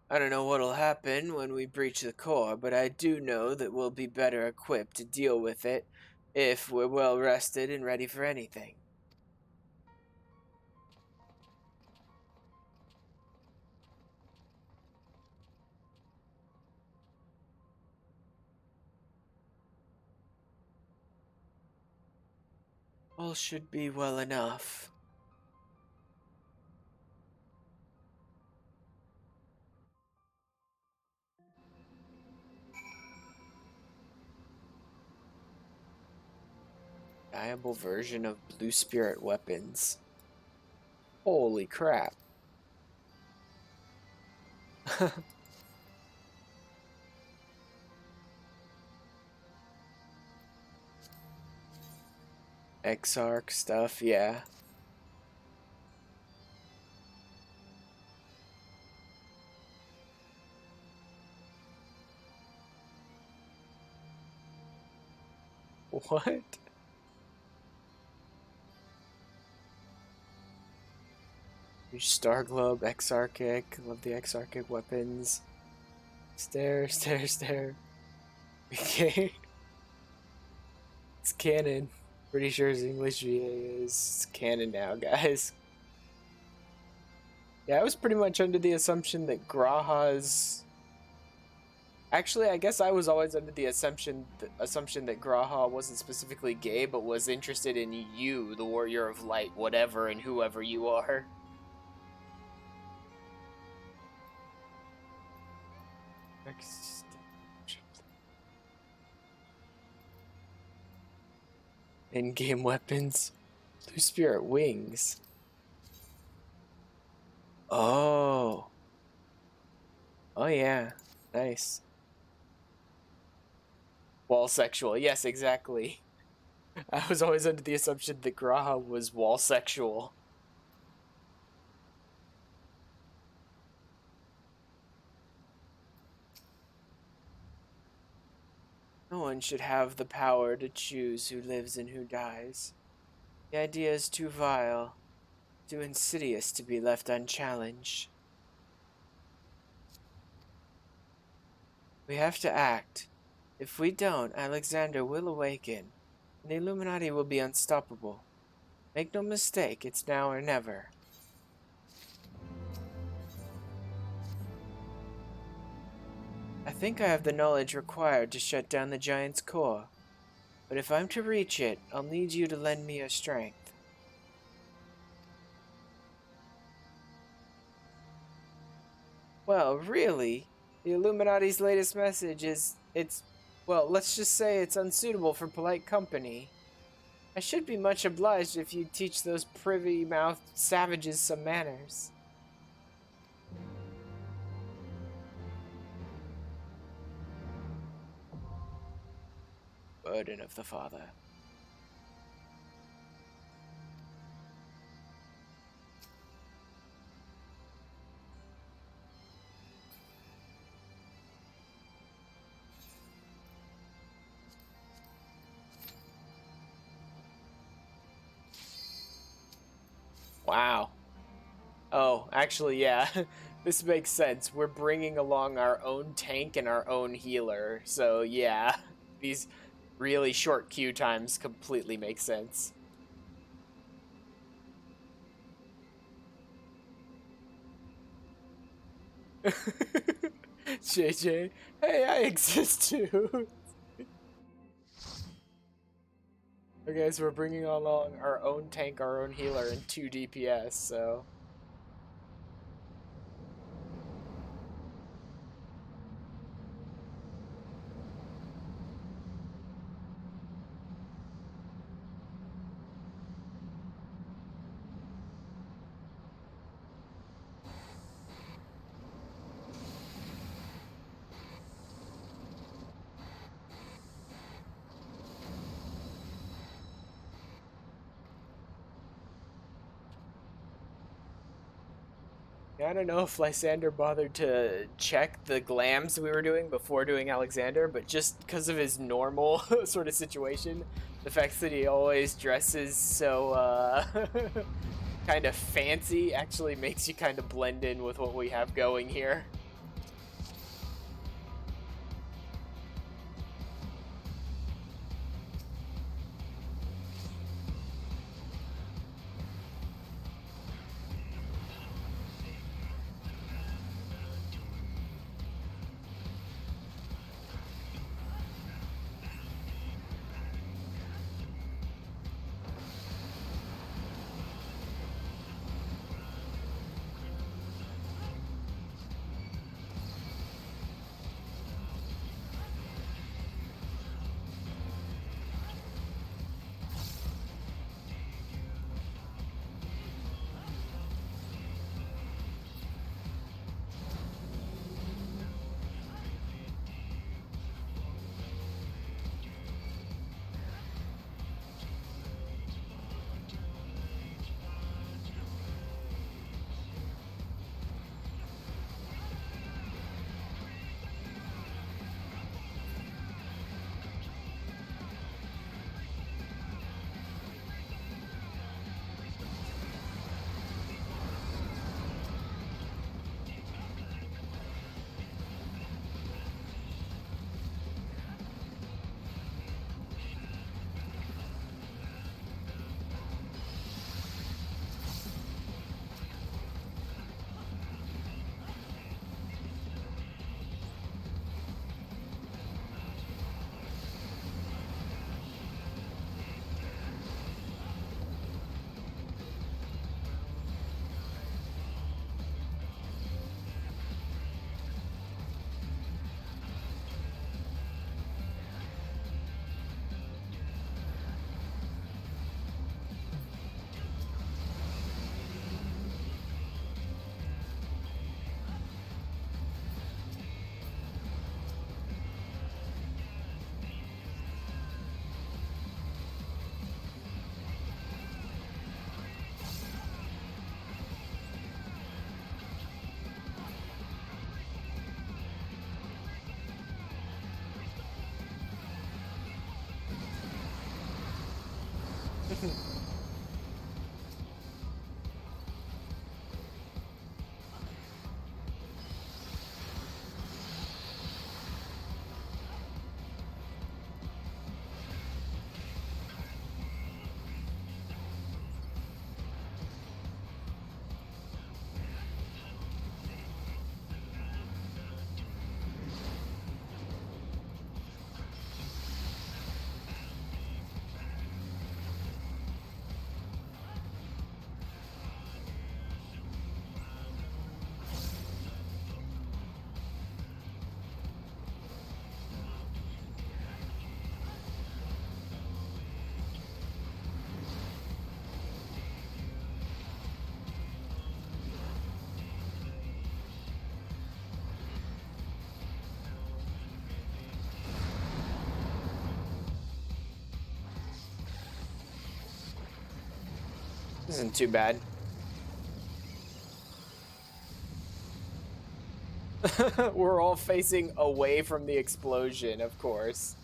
I don't know what'll happen when we breach the core, but I do know that we'll be better equipped to deal with it if we're well rested and ready for anything. All should be well enough. Viable version of Blue Spirit weapons. Holy crap. Exarch stuff, yeah. What? Star Globe, Exarchic, love the Exarchic weapons. Stare, stare, stare. Okay. It's canon. Pretty sure his English VA is canon now, guys. Yeah, I was pretty much under the assumption that Graha's... Actually, I guess I was always under the assumption that Graha wasn't specifically gay, but was interested in you, the Warrior of Light, whatever and whoever you are. In-game weapons. Blue Spirit wings. Oh. Oh yeah. Nice. Wall sexual. Yes, exactly. I was always under the assumption that Graha was wall sexual. No one should have the power to choose who lives and who dies. The idea is too vile, too insidious to be left unchallenged. We have to act. If we don't, Alexander will awaken, and the Illuminati will be unstoppable. Make no mistake, it's now or never. I think I have the knowledge required to shut down the Giant's core, but if I'm to reach it, I'll need you to lend me your strength. Well, really, the Illuminati's latest message is, well, let's just say it's unsuitable for polite company. I should be much obliged if you'd teach those privy-mouthed savages some manners. Burden of the Father. Wow. Oh, actually, yeah. This makes sense. We're bringing along our own tank and our own healer. So, yeah. These really short queue times completely make sense. JJ, hey, I exist too. Okay, so we're bringing along our own tank, our own healer, and 2 DPS, so... I don't know if Lysander bothered to check the glams we were doing before doing Alexander, but just because of his normal sort of situation, the fact that he always dresses so kind of fancy actually makes you kind of blend in with what we have going here. Isn't too bad. We're all facing away from the explosion, of course.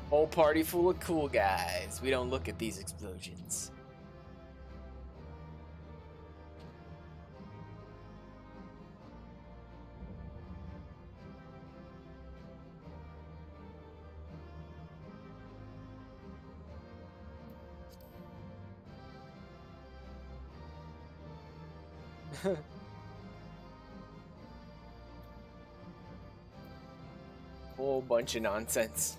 Whole party full of cool guys. We don't look at these explosions. Whole bunch of nonsense.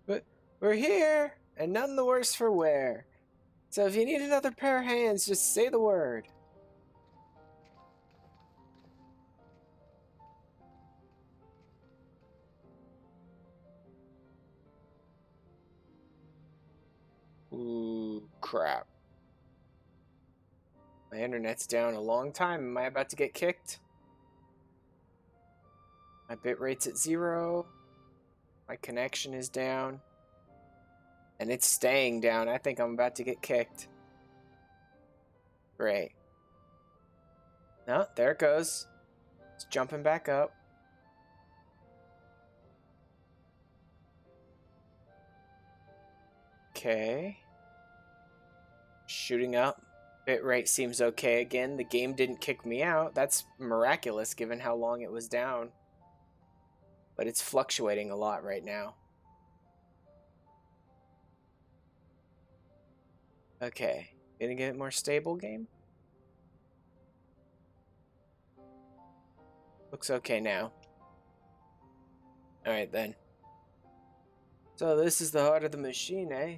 But we're here, and none the worse for wear. So if you need another pair of hands, just say the word. Ooh, crap. My internet's down a long time. Am I about to get kicked? My bitrate's at 0. My connection is down. And it's staying down. I think I'm about to get kicked. Great. No, there it goes. It's jumping back up. Okay. Shooting up. Bitrate seems okay again. The game didn't kick me out. That's miraculous given how long it was down. But it's fluctuating a lot right now. Okay. Gonna get more stable game? Looks okay now. Alright then. So this is the heart of the machine, eh?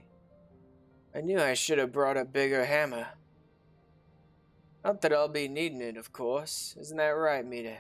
I knew I should have brought a bigger hammer. Not that I'll be needing it, of course. Isn't that right, Mita?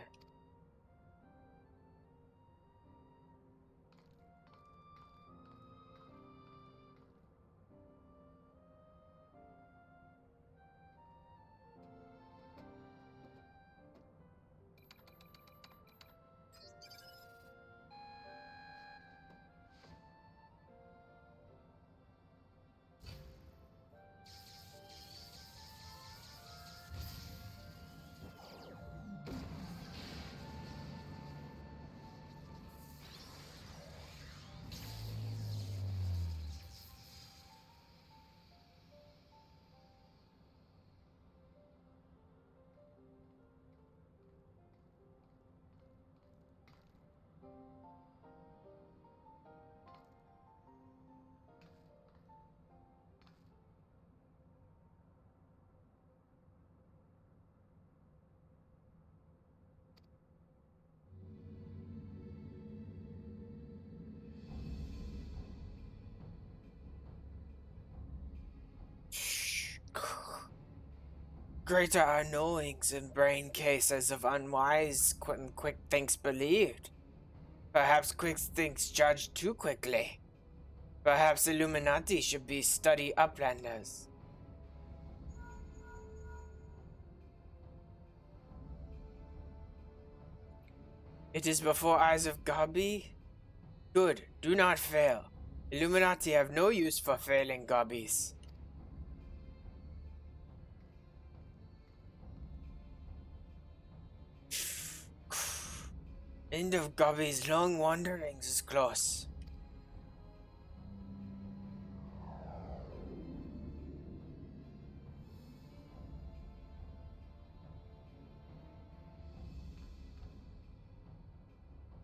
Greater are knowings and brain cases of unwise quick thinks believed. Perhaps quick things judge too quickly. Perhaps Illuminati should be study uplanders. It is before eyes of Gabi? Good, do not fail. Illuminati have no use for failing Gabis. End of Gabi's long wanderings is close.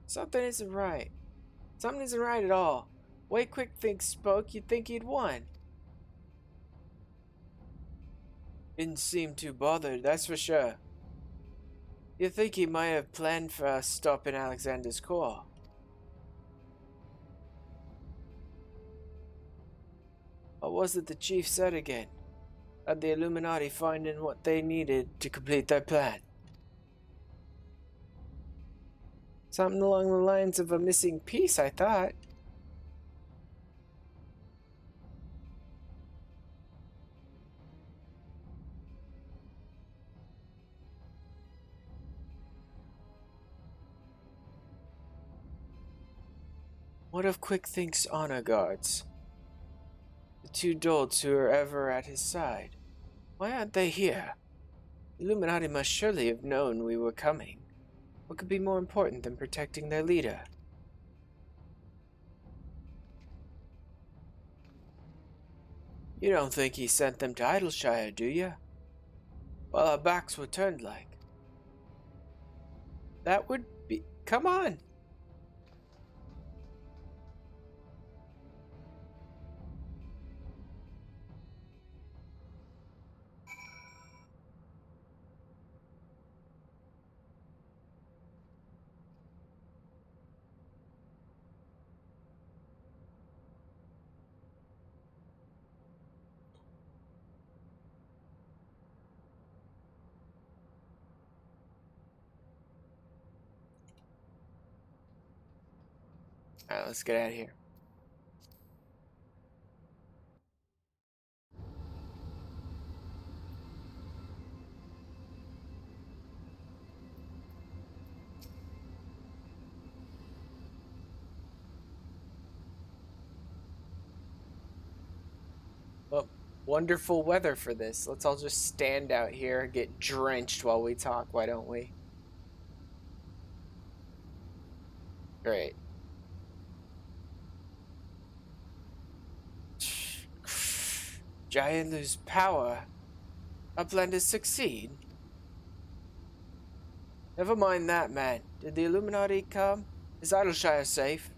Something isn't right. Something isn't right at all. Way Quick Think spoke, you'd think he'd won. Didn't seem too bothered, that's for sure. You'd think he might have planned for us stopping Alexander's core. What was it the chief said again? About the Illuminati finding what they needed to complete their plan? Something along the lines of a missing piece, I thought. What of Quick Think's honor guards? The two dolts who are ever at his side. Why aren't they here? The Illuminati must surely have known we were coming. What could be more important than protecting their leader? You don't think he sent them to Idleshire, do you? While our backs were turned like. That would be... Come on! Alright, let's get out of here. Well, wonderful weather for this. Let's all just stand out here and get drenched while we talk, why don't we? Great. Giant lose power. Uplanders succeed. Never mind that, man. Did the Illuminati come? Is Idleshire safe?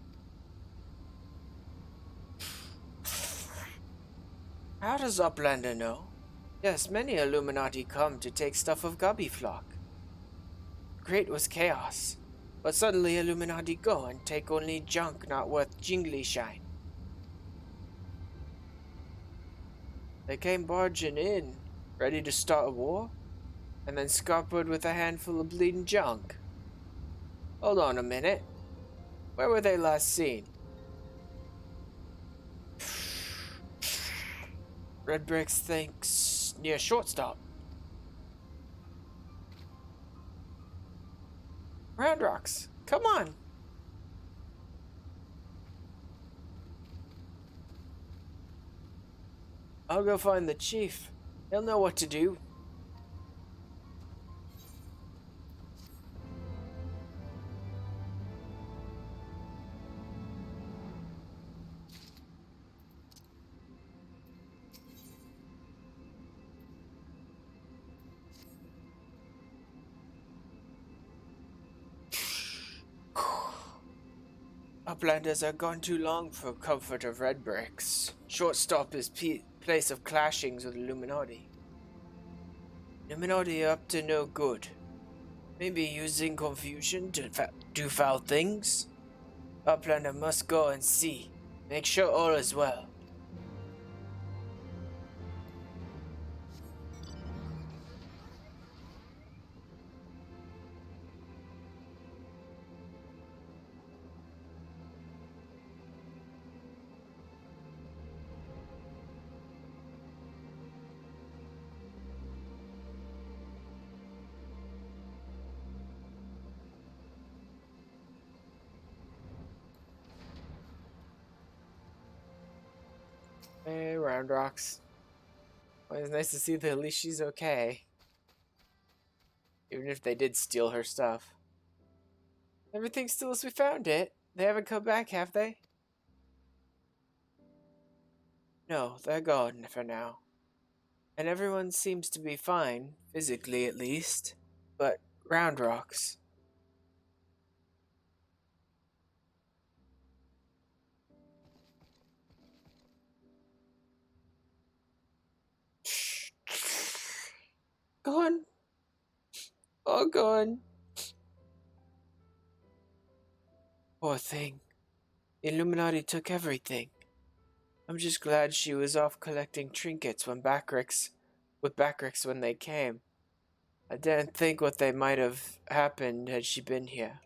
How does Uplander know? Yes, many Illuminati come to take stuff of Gubby Flock. Great was chaos. But suddenly Illuminati go and take only junk not worth jingly shine. They came barging in, ready to start a war, and then scuppered with a handful of bleeding junk. Hold on a minute. Where were they last seen? Red Bricks thinks near shortstop. Round Rocks, come on. I'll go find the chief. He'll know what to do. Uplanders are gone too long for comfort of Red Bricks. Shortstop is place of clashings with Illuminati. Illuminati are up to no good. Maybe using confusion to do foul things? Uplander must go and see. Make sure all is well. Hey, Round Rocks. Well, it's nice to see that at least she's okay. Even if they did steal her stuff. Everything's still as we found it. They haven't come back, have they? No, they're gone for now. And everyone seems to be fine, physically at least. But Round Rocks. Gone. All gone. Poor thing. The Illuminati took everything. I'm just glad she was off collecting trinkets with Backricks when they came. I didn't think what they might have happened had she been here.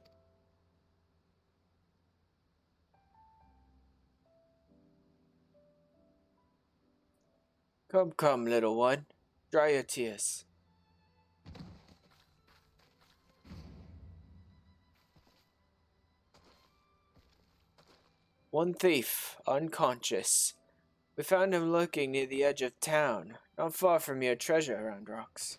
Come, come, little one. Dry your tears. One thief, unconscious. We found him lurking near the edge of town, not far from your treasure, Round Rocks.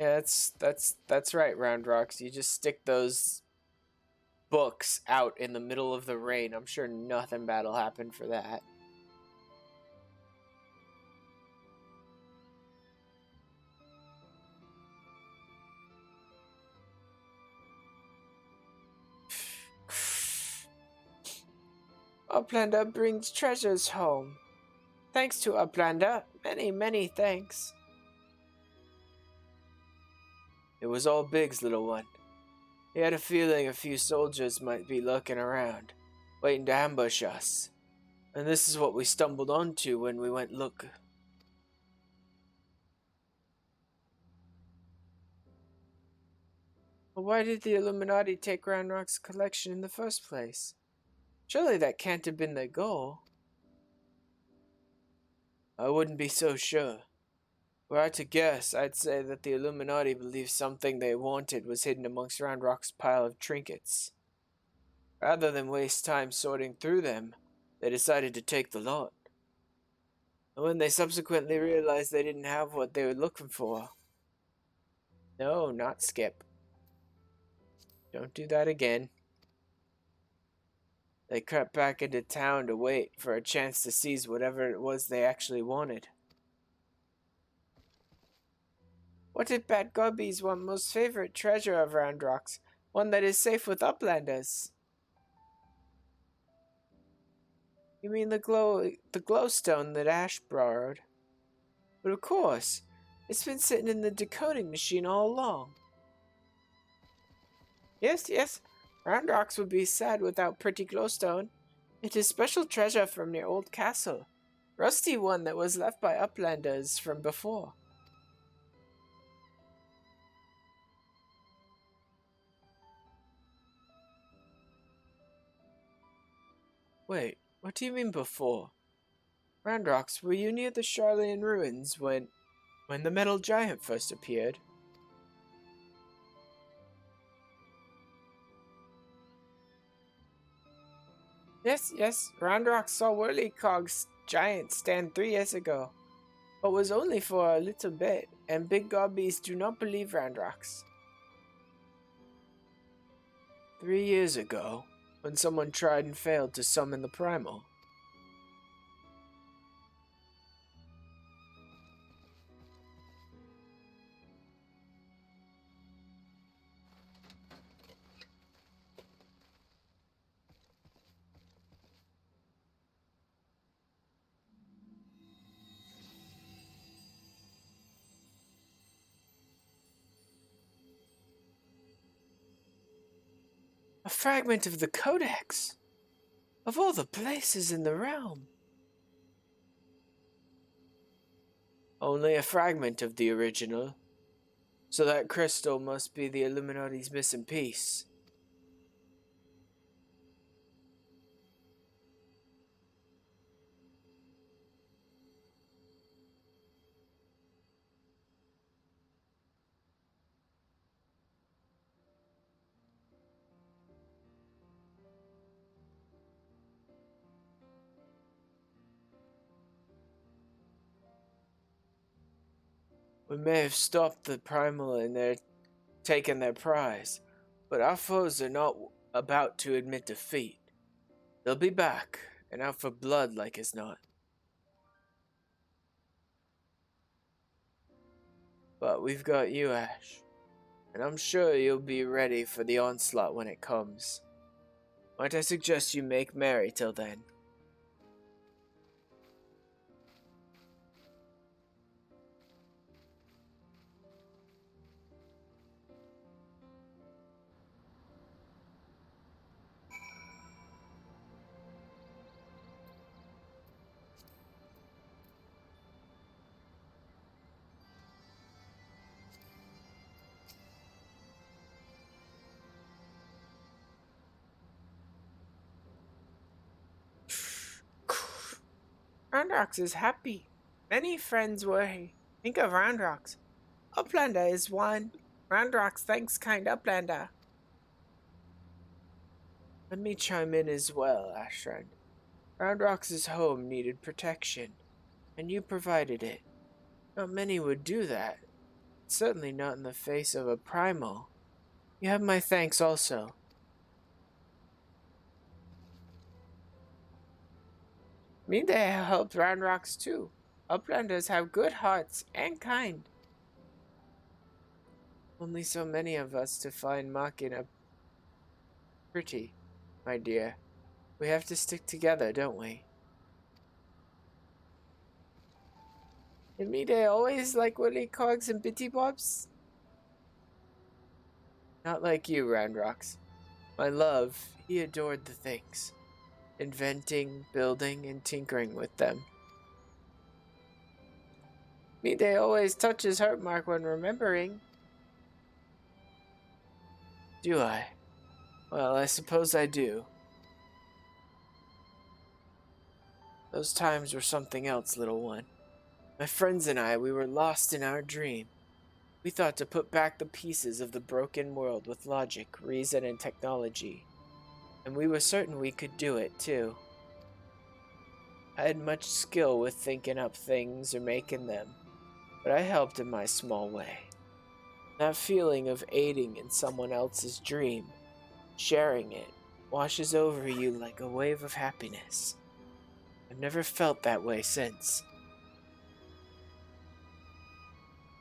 Yeah, that's right, Round Rocks. You just stick those books out in the middle of the rain. I'm sure nothing bad'll happen for that. Uplander brings treasures home. Thanks to Uplander. Many, many thanks. It was all Big's, little one. He had a feeling a few soldiers might be lurking around, waiting to ambush us. And this is what we stumbled onto when we went look. But why did the Illuminati take Round Rock's collection in the first place? Surely that can't have been their goal. I wouldn't be so sure. Were I to guess, I'd say that the Illuminati believed something they wanted was hidden amongst Round Rock's pile of trinkets. Rather than waste time sorting through them, they decided to take the lot. And when they subsequently realized they didn't have what they were looking for... No, not Skip. Don't do that again. They crept back into town to wait for a chance to seize whatever it was they actually wanted. What did Bad Gubbies want most favorite treasure of Round Rocks? One that is safe with Uplanders. You mean the glowstone that Ash borrowed? But of course, it's been sitting in the decoding machine all along. Yes, yes, Round Rocks would be sad without pretty glowstone. It is special treasure from your old castle. Rusty one that was left by Uplanders from before. Wait, what do you mean before? Round Rocks, were you near the Charlayan ruins when the metal giant first appeared? Yes, yes, Round Rocks saw Whirlycog's giant stand 3 years ago, but was only for a little bit, and big gobbies do not believe Round Rocks. 3 years ago, when someone tried and failed to summon the Primal. A fragment of the Codex! Of all the places in the realm! Only a fragment of the original. So that crystal must be the Illuminati's missing piece. We may have stopped the Primal and they're taking their prize, but our foes are not about to admit defeat. They'll be back, and out for blood like as not. But we've got you, Ash, and I'm sure you'll be ready for the onslaught when it comes. Might I suggest you make merry till then? Roundrocks is happy. Many friends worry. Think of Roundrocks. Uplander is one. Roundrocks thanks kind Uplander. Let me chime in as well, Ashran. Roundrocks' home needed protection, and you provided it. Not many would do that. Certainly not in the face of a Primal. You have my thanks also. Me, they helped Roundrocks too. Uplanders have good hearts and kind. Only so many of us to find Machina pretty, my dear. We have to stick together, don't we? And me, they always like Willy Cogs and Bitty Bobs? Not like you, Roundrocks. My love, he adored the things. Inventing, building, and tinkering with them. Me, they always touch his heart mark when remembering. Do I? Well, I suppose I do. Those times were something else, little one. My friends and I, we were lost in our dream. We thought to put back the pieces of the broken world with logic, reason, and technology. And we were certain we could do it, too. I had much skill with thinking up things or making them, but I helped in my small way. That feeling of aiding in someone else's dream, sharing it, washes over you like a wave of happiness. I've never felt that way since.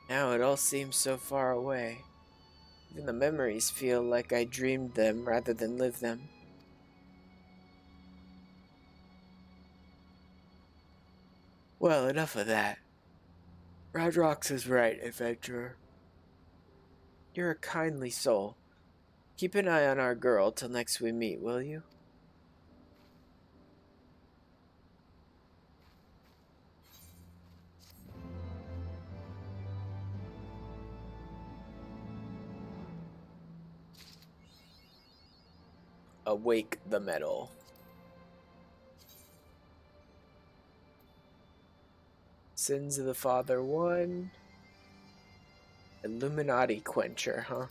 Now it all seems so far away. Even the memories feel like I dreamed them rather than lived them. Well, enough of that. Roundrocks is right, adventurer. You're a kindly soul. Keep an eye on our girl till next we meet, will you? Awake the metal. Sins of the Father 1. Illuminati Quencher, huh?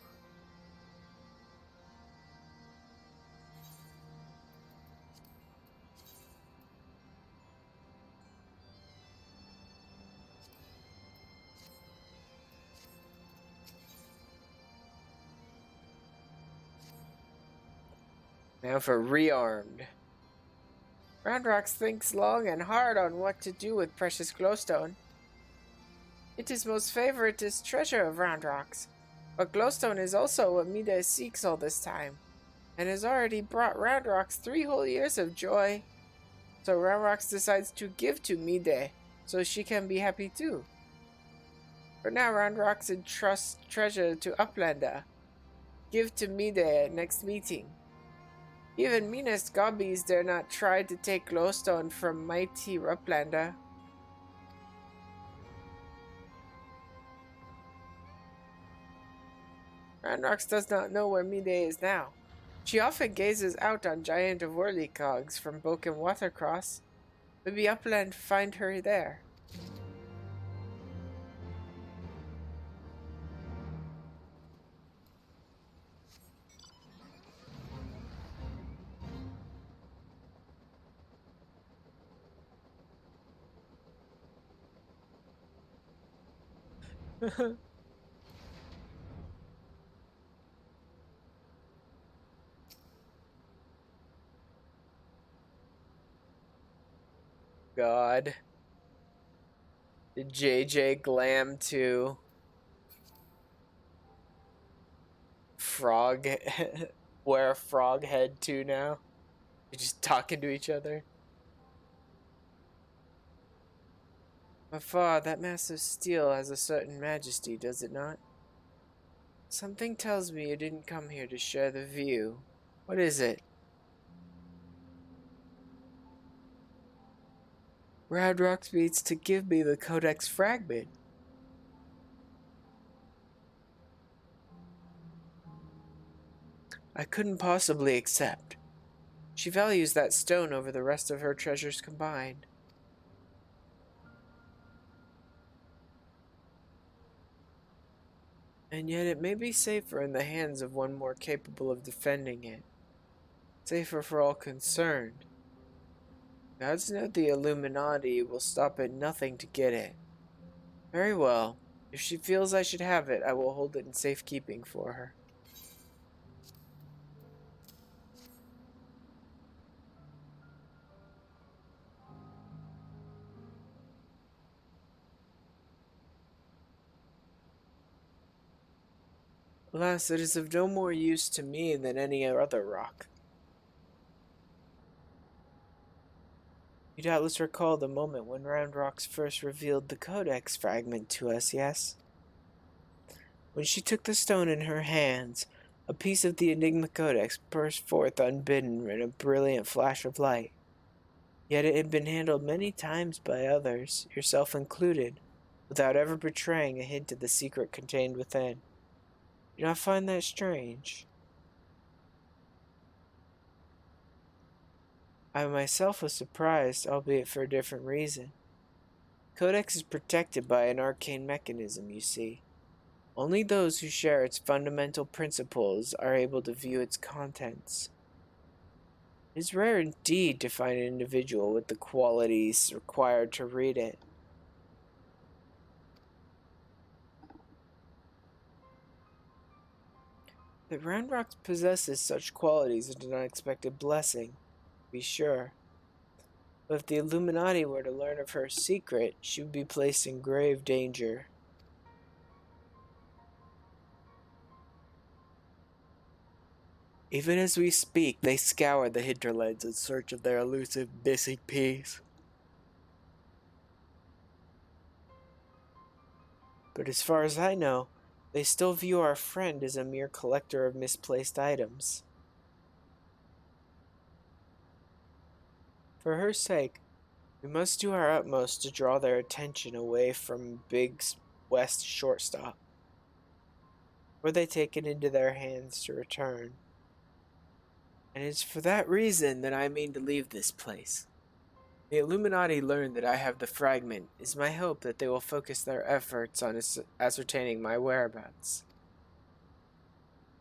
Now for Rearmed. Roundrocks thinks long and hard on what to do with precious glowstone. It is most favoritist treasure of Roundrocks, but glowstone is also what Mida seeks all this time, and has already brought Roundrocks 3 whole years of joy. So Roundrocks decides to give to Mide, so she can be happy too. For now, Roundrocks entrusts treasure to Uplander. Give to Mide at next meeting. Even meanest gobbies dare not try to take glowstone from mighty Uplander. Roundrocks does not know where Mide is now. She often gazes out on giant of whirlycogs from Boken Watercross. Maybe Upland find her there. God. Did JJ Glam to frog wear a frog head too now? You're just talking to each other. Afar, that mass of steel has a certain majesty, does it not? Something tells me you didn't come here to share the view. What is it? Radrock speaks to give me the codex fragment. I couldn't possibly accept. She values that stone over the rest of her treasures combined. And yet it may be safer in the hands of one more capable of defending it. Safer for all concerned. Gods know the Illuminati will stop at nothing to get it. Very well. If she feels I should have it, I will hold it in safekeeping for her. Alas, it is of no more use to me than any other rock. You doubtless recall the moment when Round Rocks first revealed the codex fragment to us, yes? When she took the stone in her hands, a piece of the Enigma Codex burst forth unbidden in a brilliant flash of light. Yet it had been handled many times by others, yourself included, without ever betraying a hint of the secret contained within. Do you not find that strange? I myself was surprised, albeit for a different reason. Codex is protected by an arcane mechanism, you see. Only those who share its fundamental principles are able to view its contents. It is rare indeed to find an individual with the qualities required to read it. That Round Rock possesses such qualities is an unexpected blessing, to be sure. But if the Illuminati were to learn of her secret, she would be placed in grave danger. Even as we speak, they scour the hinterlands in search of their elusive missing piece. But as far as I know, they still view our friend as a mere collector of misplaced items. For her sake, we must do our utmost to draw their attention away from Big West Shortstop, or they take it into their hands to return. And it's for that reason that I mean to leave this place. The Illuminati learn that I have the fragment. It is my hope that they will focus their efforts on ascertaining my whereabouts.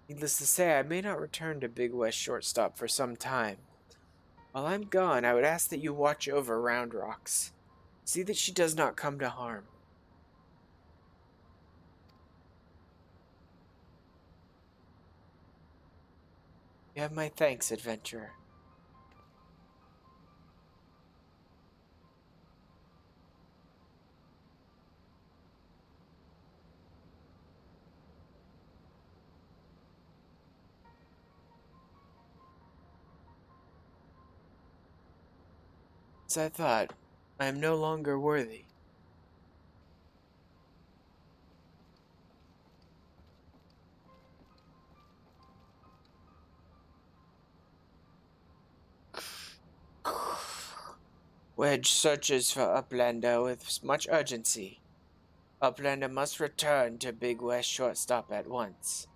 Needless to say, I may not return to Big West Shortstop for some time. While I'm gone, I would ask that you watch over Round Rocks. See that she does not come to harm. You have my thanks, adventurer. As I thought, I am no longer worthy. Wedge searches for Uplander with much urgency. Uplander must return to Big West Shortstop at once.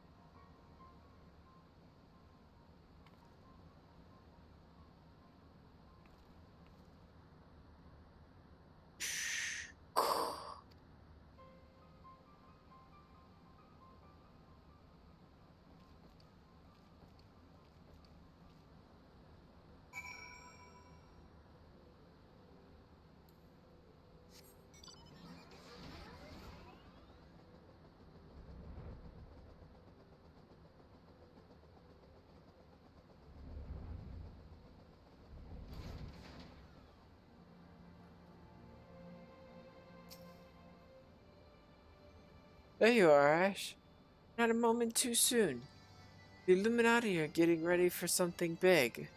There you are, Ash. Not a moment too soon. The Illuminati are getting ready for something big.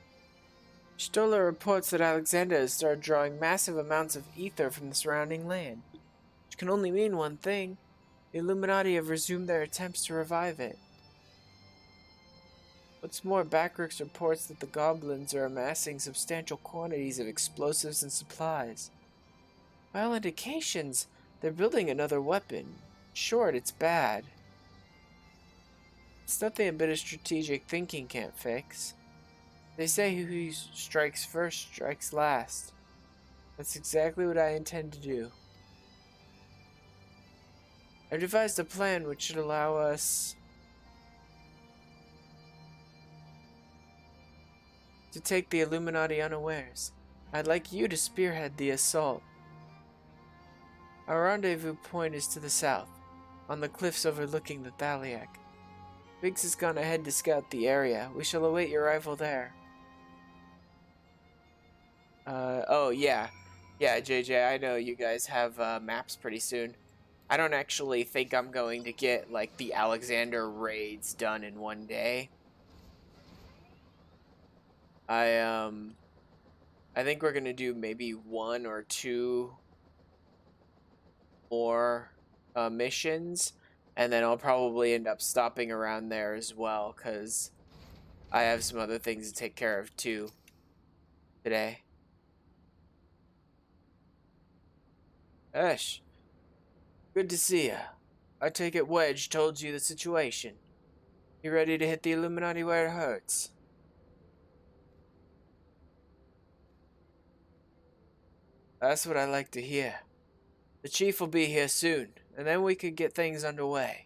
Stoller reports that Alexander has started drawing massive amounts of ether from the surrounding land, which can only mean one thing. The Illuminati have resumed their attempts to revive it. What's more, Backrix reports that the goblins are amassing substantial quantities of explosives and supplies. By all indications, they're building another weapon. Short, it's bad. It's nothing a bit of strategic thinking can't fix. They say who strikes first strikes last. That's exactly what I intend to do. I've devised a plan which should allow us to take the Illuminati unawares. I'd like you to spearhead the assault. Our rendezvous point is to the south, on the cliffs overlooking the Thaliak. Biggs has gone ahead to scout the area. We shall await your arrival there. Oh yeah. Yeah, JJ, I know you guys have maps pretty soon. I don't actually think I'm going to get, like, the Alexander raids done in one day. I think we're gonna do maybe 1 or 2 more missions, and then I'll probably end up stopping around there as well, because I have some other things to take care of too today. Ash, good to see ya. I take it Wedge told you the situation. You ready to hit the Illuminati where it hurts? That's what I like to hear. The chief will be here soon, and then we could get things underway.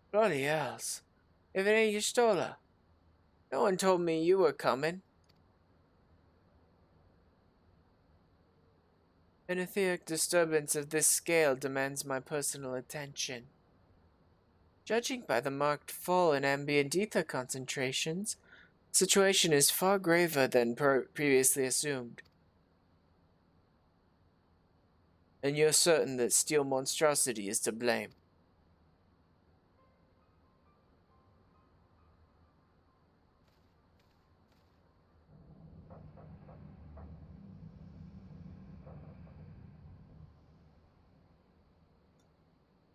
Bloody hells. If it ain't your Stola. No one told me you were coming. An etheric disturbance of this scale demands my personal attention. Judging by the marked fall in ambient ether concentrations, the situation is far graver than previously assumed. And you're certain that steel monstrosity is to blame?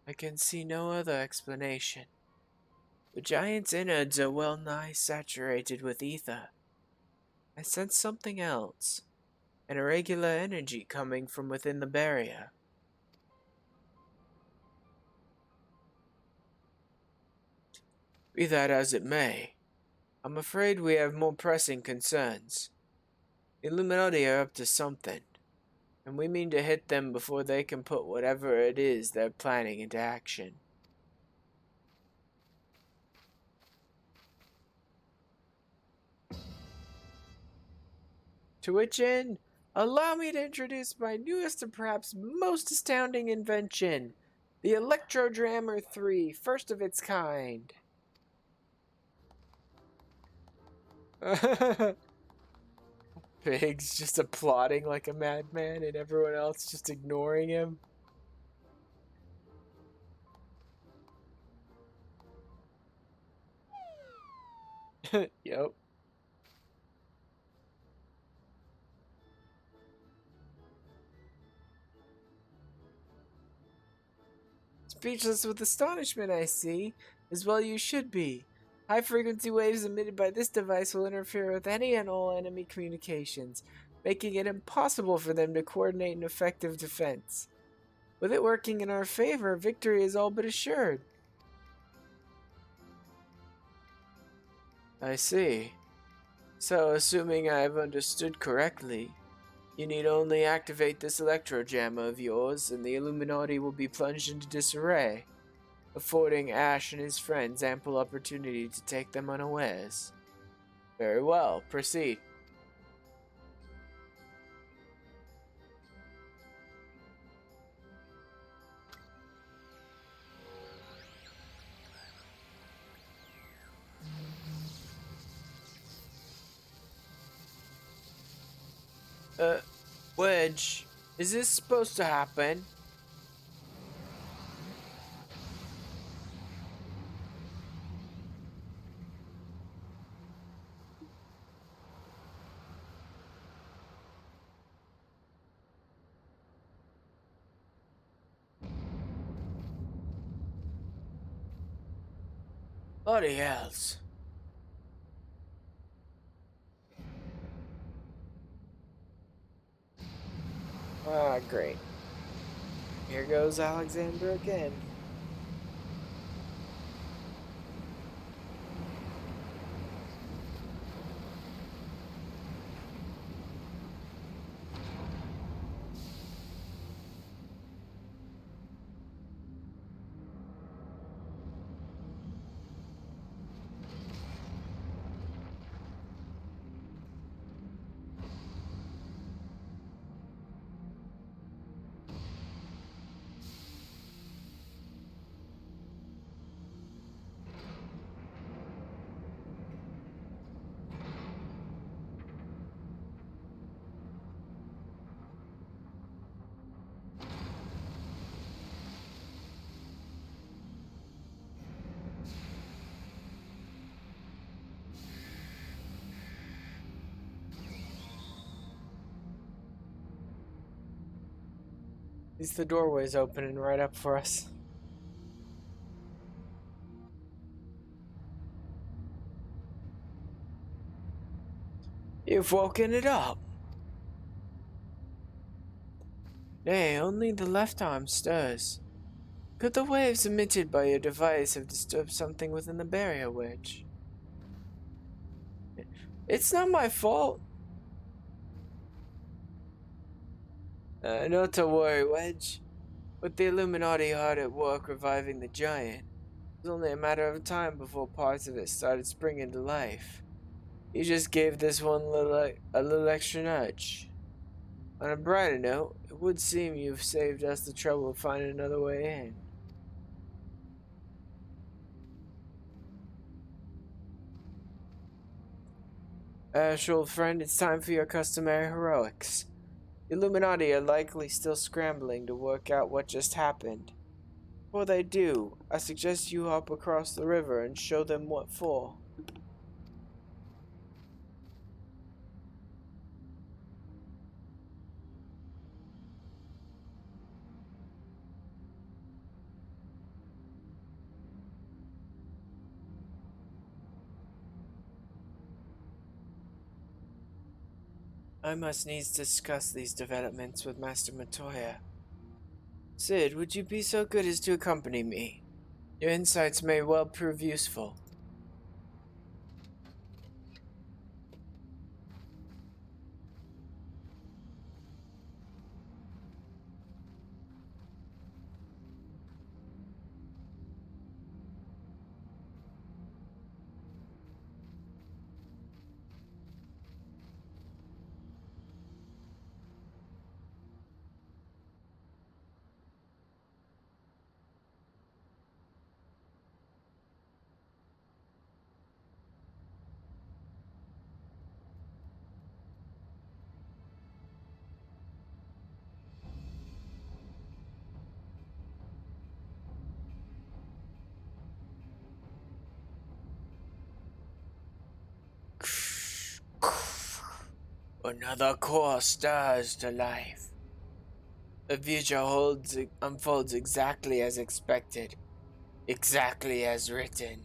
I can see no other explanation. The giant's innards are well nigh saturated with ether. I sense something else, an irregular energy coming from within the barrier. Be that as it may, I'm afraid we have more pressing concerns. The Illuminati are up to something, and we mean to hit them before they can put whatever it is they're planning into action. To which end, allow me to introduce my newest and perhaps most astounding invention, the Electrodrammer 3, first of its kind. Biggs just applauding like a madman and everyone else just ignoring him. Yep. Speechless with astonishment, I see. As well you should be. High-frequency waves emitted by this device will interfere with any and all enemy communications, making it impossible for them to coordinate an effective defense. With it working in our favor, victory is all but assured. I see. So, assuming I have understood correctly, you need only activate this electro jammer of yours, and the Illuminati will be plunged into disarray. affording Ash and his friends ample opportunity to take them unawares. Very well, proceed. Wedge, is this supposed to happen? Bloody hells. Ah, great. Here goes Alexander again. At least the doorway's opening right up for us. You've woken it up. Nay, only the left arm stirs. Could the waves emitted by your device have disturbed something within the barrier wedge? It's not my fault. Not to worry, Wedge. With the Illuminati hard at work reviving the giant, it was only a matter of time before parts of it started springing to life. You just gave this one a little extra nudge. On a brighter note, it would seem you've saved us the trouble of finding another way in. Ash, old friend, it's time for your customary heroics. The Illuminati are likely still scrambling to work out what just happened. Before they do, I suggest you hop across the river and show them what for. I must needs discuss these developments with Master Matoya. Sid, would you be so good as to accompany me? Your insights may well prove useful. Another core stirs to life. The future unfolds exactly as expected, exactly as written.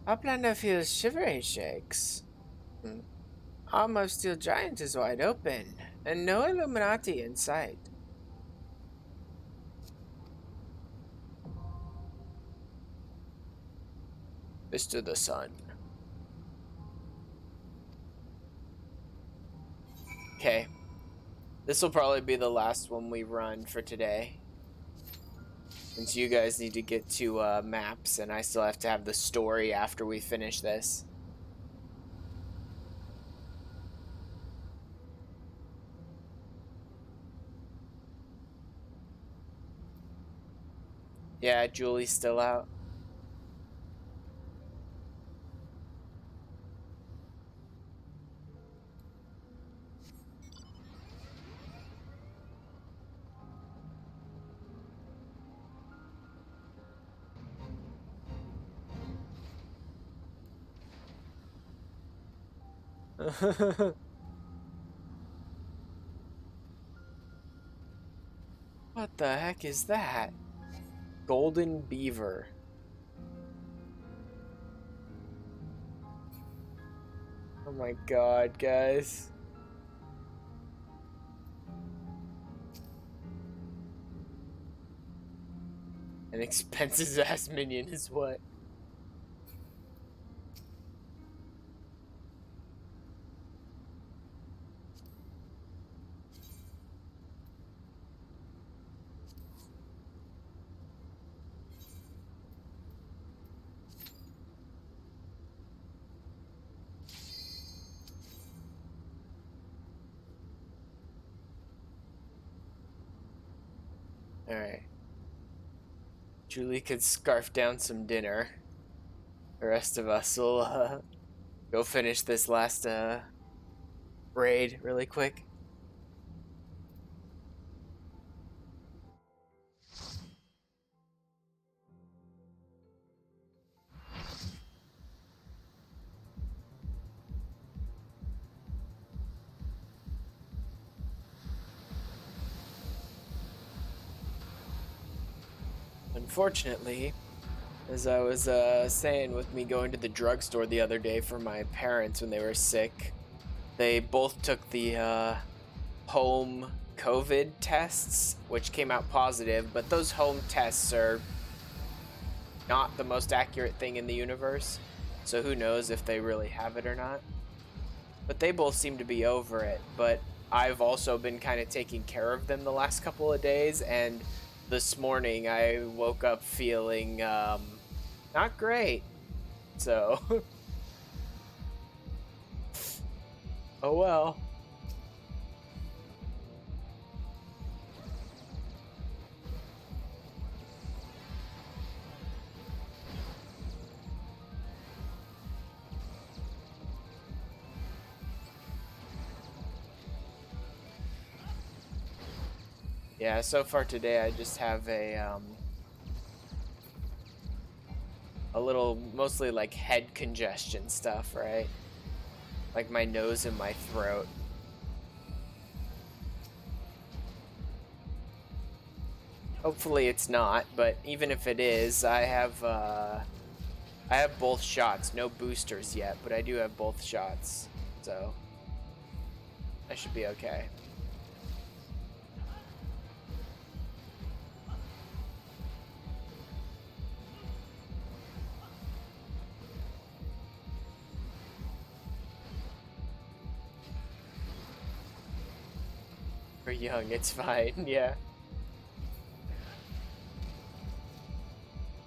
Uplander feels shivery shakes. Almost Steel Giant is wide open, and no Illuminati in sight. Mr. the Sun. Okay. This will probably be the last one we run for today. Since you guys need to get to maps, and I still have to have the story after we finish this. Yeah, Julie's still out. What the heck is that? Golden Beaver. Oh my god, guys. An expensive ass minion is what? Alright. Julie could scarf down some dinner. The rest of us will go finish this last raid really quick. Unfortunately, as I was saying with me going to the drugstore the other day for my parents when they were sick, they both took the home COVID tests, which came out positive, but those home tests are not the most accurate thing in the universe, so who knows if they really have it or not. But they both seem to be over it, but I've also been kind of taking care of them the last couple of days, and this morning I woke up feeling not great, so oh well. Yeah, so far today I just have a little, mostly like head congestion stuff, right? Like my nose and my throat. Hopefully it's not, but even if it is, I have both shots. No boosters yet, but I do have both shots, so I should be okay. We're young, it's fine, yeah.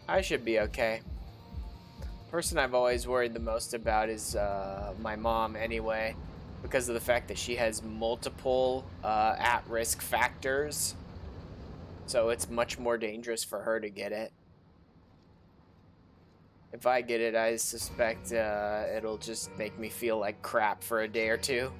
I should be okay. Person I've always worried the most about is my mom anyway, because of the fact that she has multiple at-risk factors. So it's much more dangerous for her to get it. If I get it, I suspect it'll just make me feel like crap for a day or two.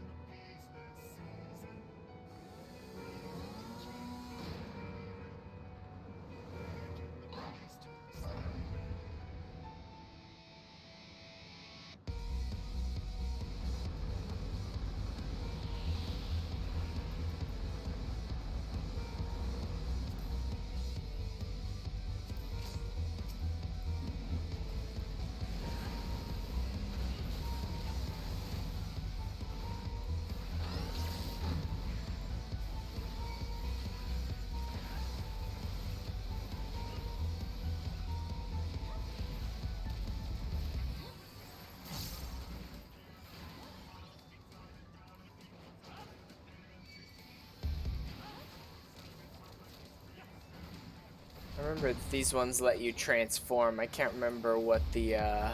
remember that these ones let you transform. I can't remember what the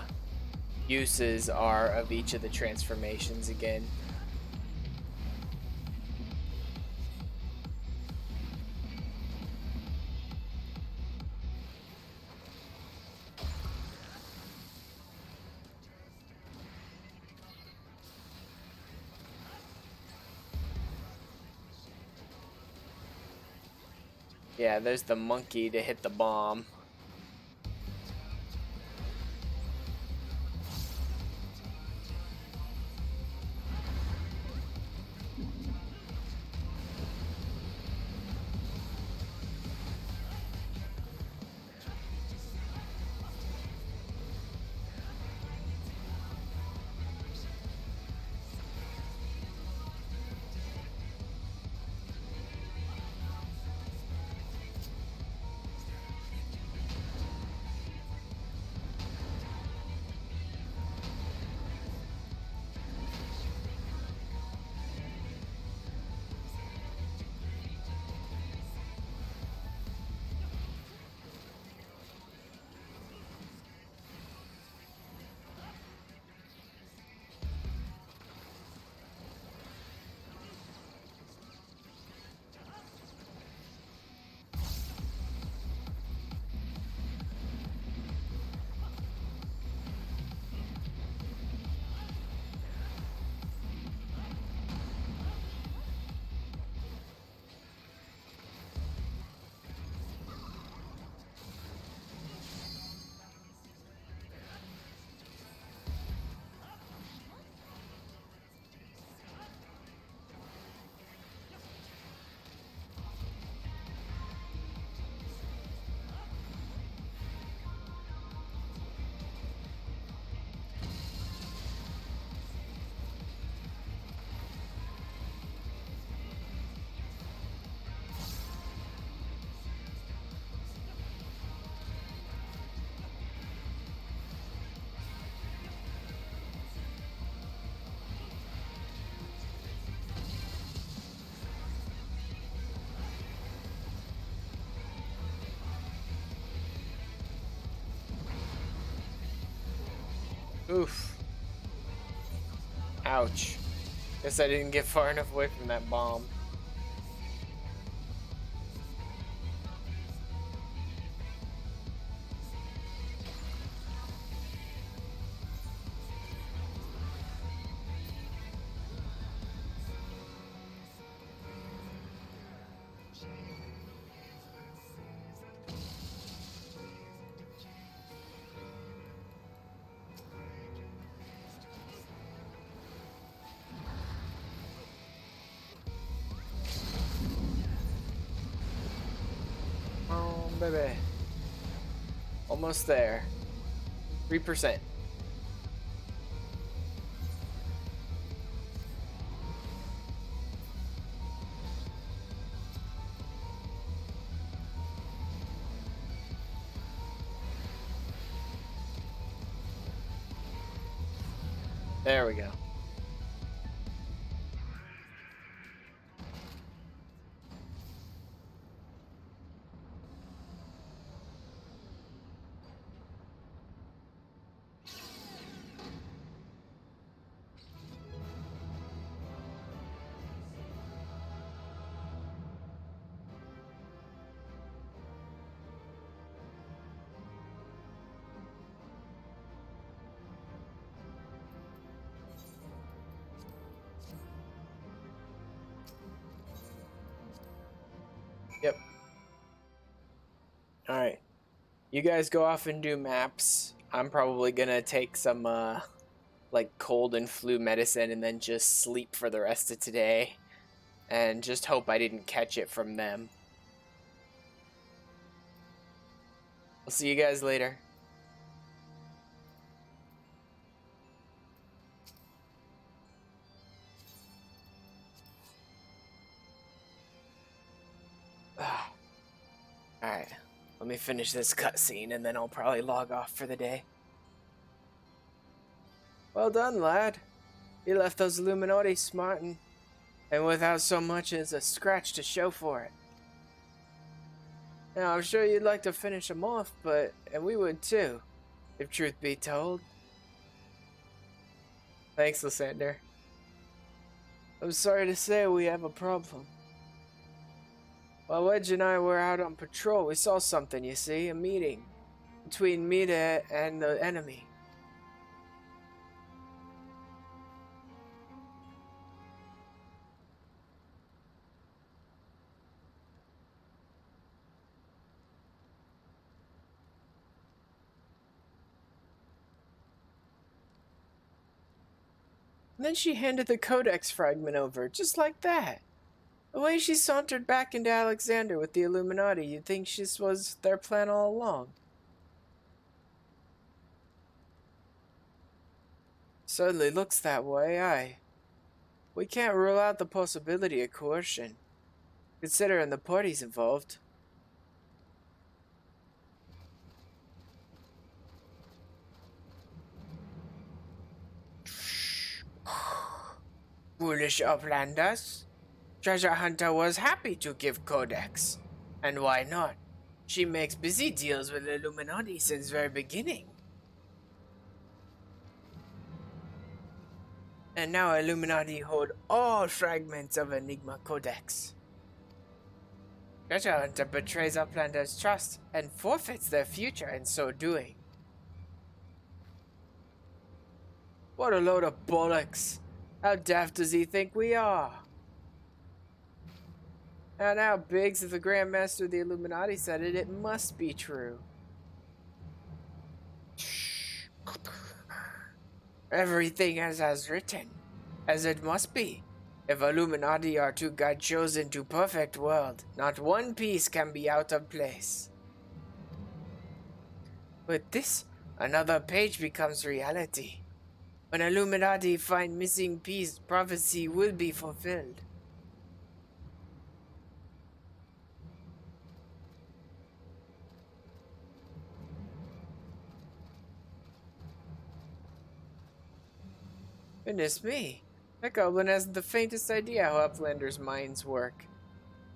uses are of each of the transformations again. Yeah, there's the monkey to hit the bomb. Oof. Ouch. Guess I didn't get far enough away from that bomb. Oh, baby. Almost there. 3%. There we go. Yep. Alright. You guys go off and do maps. I'm probably gonna take some, like, cold and flu medicine and then just sleep for the rest of today. And just hope I didn't catch it from them. I'll see you guys later. Alright, let me finish this cutscene and then I'll probably log off for the day. Well done, lad. You left those Illuminati smarting, and without so much as a scratch to show for it. Now, I'm sure you'd like to finish them off, and we would too, if truth be told. Thanks, Lysander. I'm sorry to say we have a problem. While Wedge and I were out on patrol, we saw something, you see, a meeting between Mida and the enemy. And then she handed the codex fragment over, just like that. The way she sauntered back into Alexander with the Illuminati, you'd think this was their plan all along. Certainly looks that way, aye. We can't rule out the possibility of coercion, considering the parties involved. Foolish uplanders. Treasure Hunter was happy to give codex. And why not? She makes busy deals with the Illuminati since very beginning. And now Illuminati hold all fragments of Enigma Codex. Treasure Hunter betrays Uplander's trust and forfeits their future in so doing. What a load of bollocks! How daft does he think we are? And now Biggs, if the Grand Master of the Illuminati said it, it must be true. Everything is as written, as it must be. If Illuminati are to guide chosen to perfect world, not one piece can be out of place. With this, another page becomes reality. When Illuminati find missing piece, prophecy will be fulfilled. Goodness me, that goblin hasn't the faintest idea how Uplanders' minds work.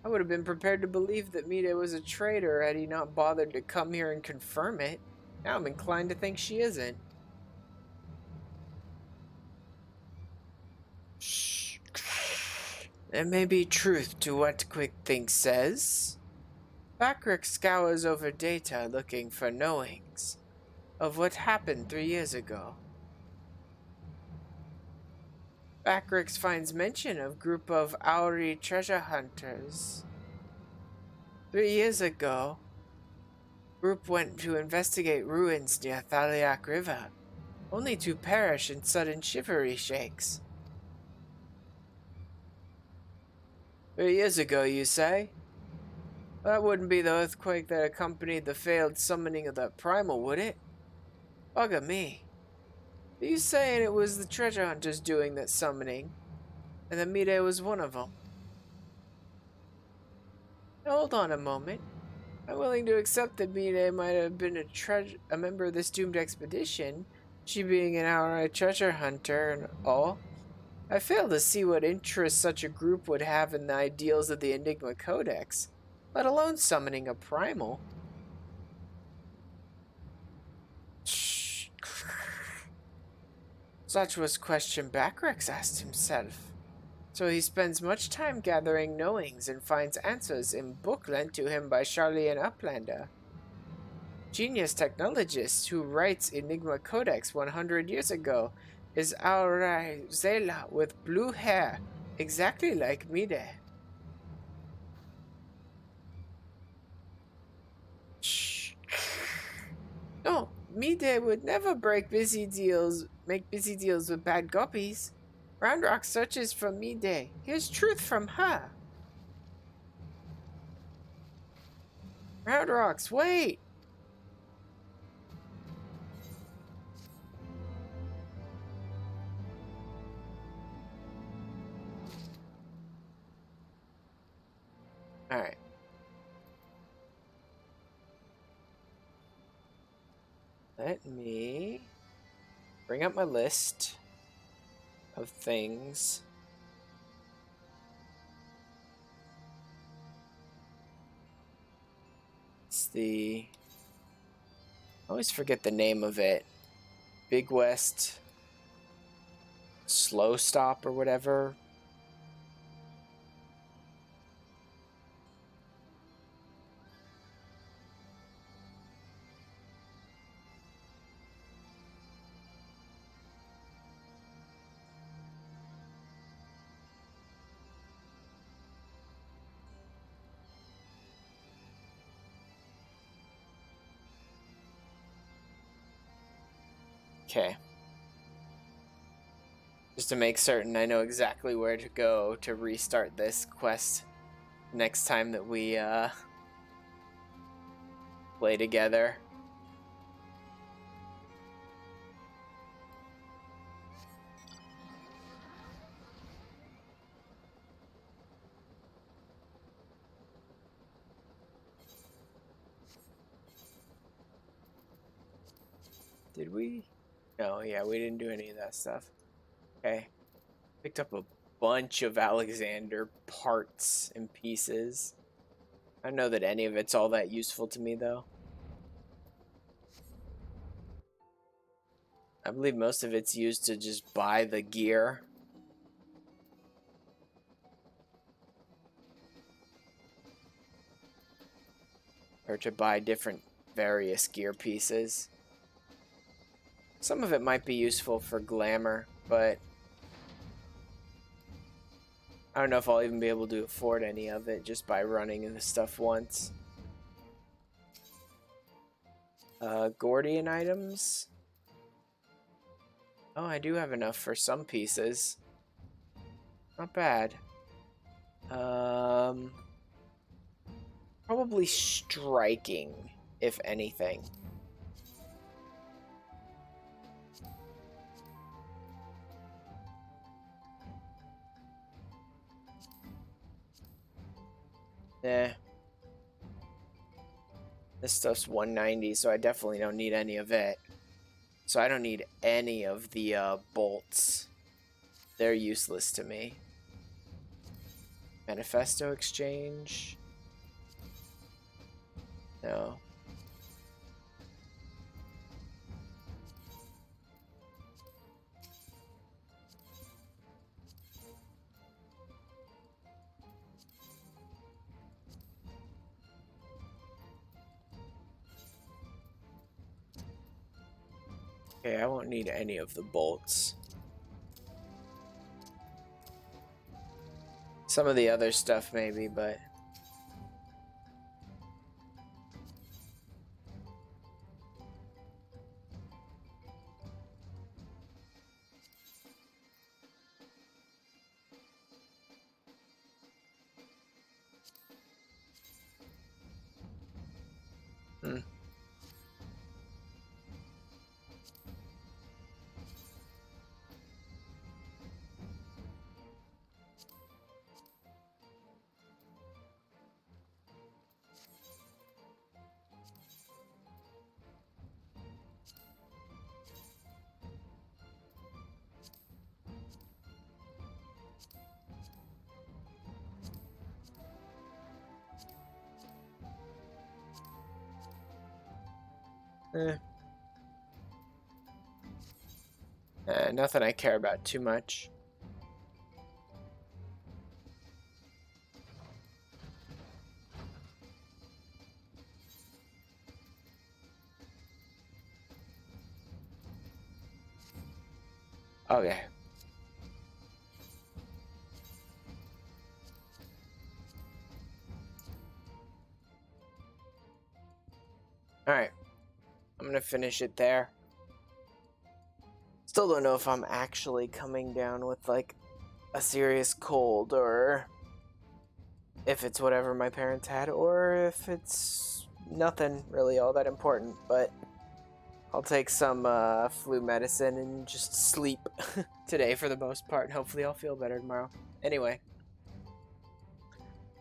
I would have been prepared to believe that Mida was a traitor had he not bothered to come here and confirm it. Now I'm inclined to think she isn't. Shh. There may be truth to what Quickthink says. Backrick scours over data looking for knowings of what happened 3 years ago. Backrix finds mention of group of Auri treasure hunters. 3 years ago, group went to investigate ruins near Thaliak River, only to perish in sudden shivery shakes. 3 years ago, you say? That wouldn't be the earthquake that accompanied the failed summoning of the Primal, would it? Bugger me. Are you saying it was the treasure hunters doing that summoning, and that Mida was one of them? Hold on a moment. I'm willing to accept that Mida might have been a member of this doomed expedition, she being an outright treasure hunter and all. I fail to see what interest such a group would have in the ideals of the Enigma Codex, let alone summoning a primal. Such was question Backrex asked himself. So he spends much time gathering knowings and finds answers in book lent to him by Charlie and Uplander. Genius technologist who writes Enigma Codex 100 years ago is Aurai Zela with blue hair, exactly like Mide. Shh. No, Mide would never make busy deals with bad guppies. Roundrock searches for Mide. Here's truth from her. Roundrocks, wait! Alright. Let me bring up my list of things. the... I always forget the name of it. Big West Slow Stop or whatever. Okay. Just to make certain I know exactly where to go to restart this quest next time that we play together. Did we? No, yeah, we didn't do any of that stuff. Okay. Picked up a bunch of Alexander parts and pieces. I don't know that any of it's all that useful to me, though. I believe most of it's used to just buy the gear. Or to buy different various gear pieces. Some of it might be useful for glamour, but I don't know if I'll even be able to afford any of it just by running the stuff once. Gordian items. Oh, I do have enough for some pieces. Not bad. Probably striking, if anything. Eh. This stuff's 190, so I definitely don't need any of it. So I don't need any of the bolts. They're useless to me. Manifesto exchange? No. Okay, I won't need any of the bolts. Some of the other stuff maybe, but... Nothing I care about too much. Okay. Alright. I'm gonna finish it there. Still don't know if I'm actually coming down with, like, a serious cold, or if it's whatever my parents had, or if it's nothing really all that important, but I'll take some flu medicine and just sleep today for the most part, and hopefully I'll feel better tomorrow. Anyway.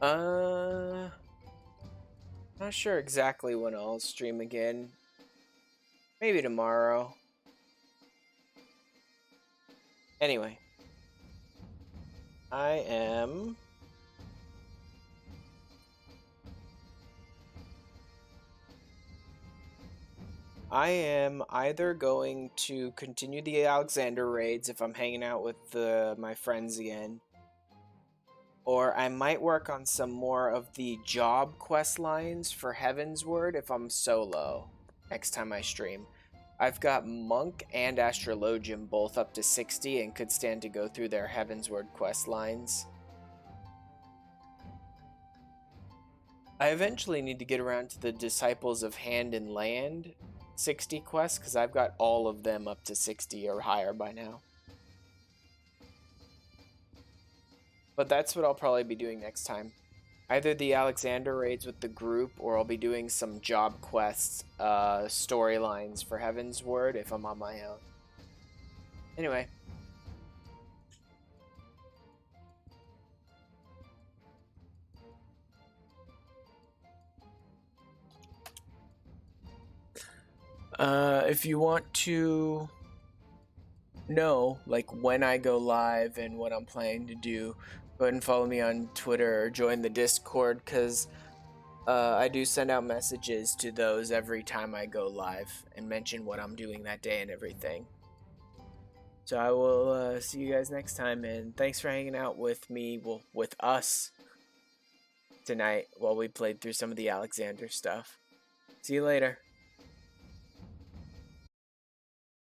Not sure exactly when I'll stream again. Maybe tomorrow. Anyway. I am I am either going to continue the Alexander raids if I'm hanging out with my friends again, or I might work on some more of the job quest lines for Heavensward if I'm solo next time I stream. I've got Monk and Astrologian both up to 60 and could stand to go through their Heavensward quest lines. I eventually need to get around to the Disciples of Hand and Land 60 quests because I've got all of them up to 60 or higher by now. But that's what I'll probably be doing next time. Either the Alexander raids with the group, or I'll be doing some job quests, storylines for Heavensward if I'm on my own. Anyway. If you want to know, like, when I go live and what I'm planning to do, go ahead and follow me on Twitter or join the Discord, because I do send out messages to those every time I go live and mention what I'm doing that day and everything. So I will see you guys next time, and thanks for hanging out with me, well, with us tonight while we played through some of the Alexander stuff. See you later.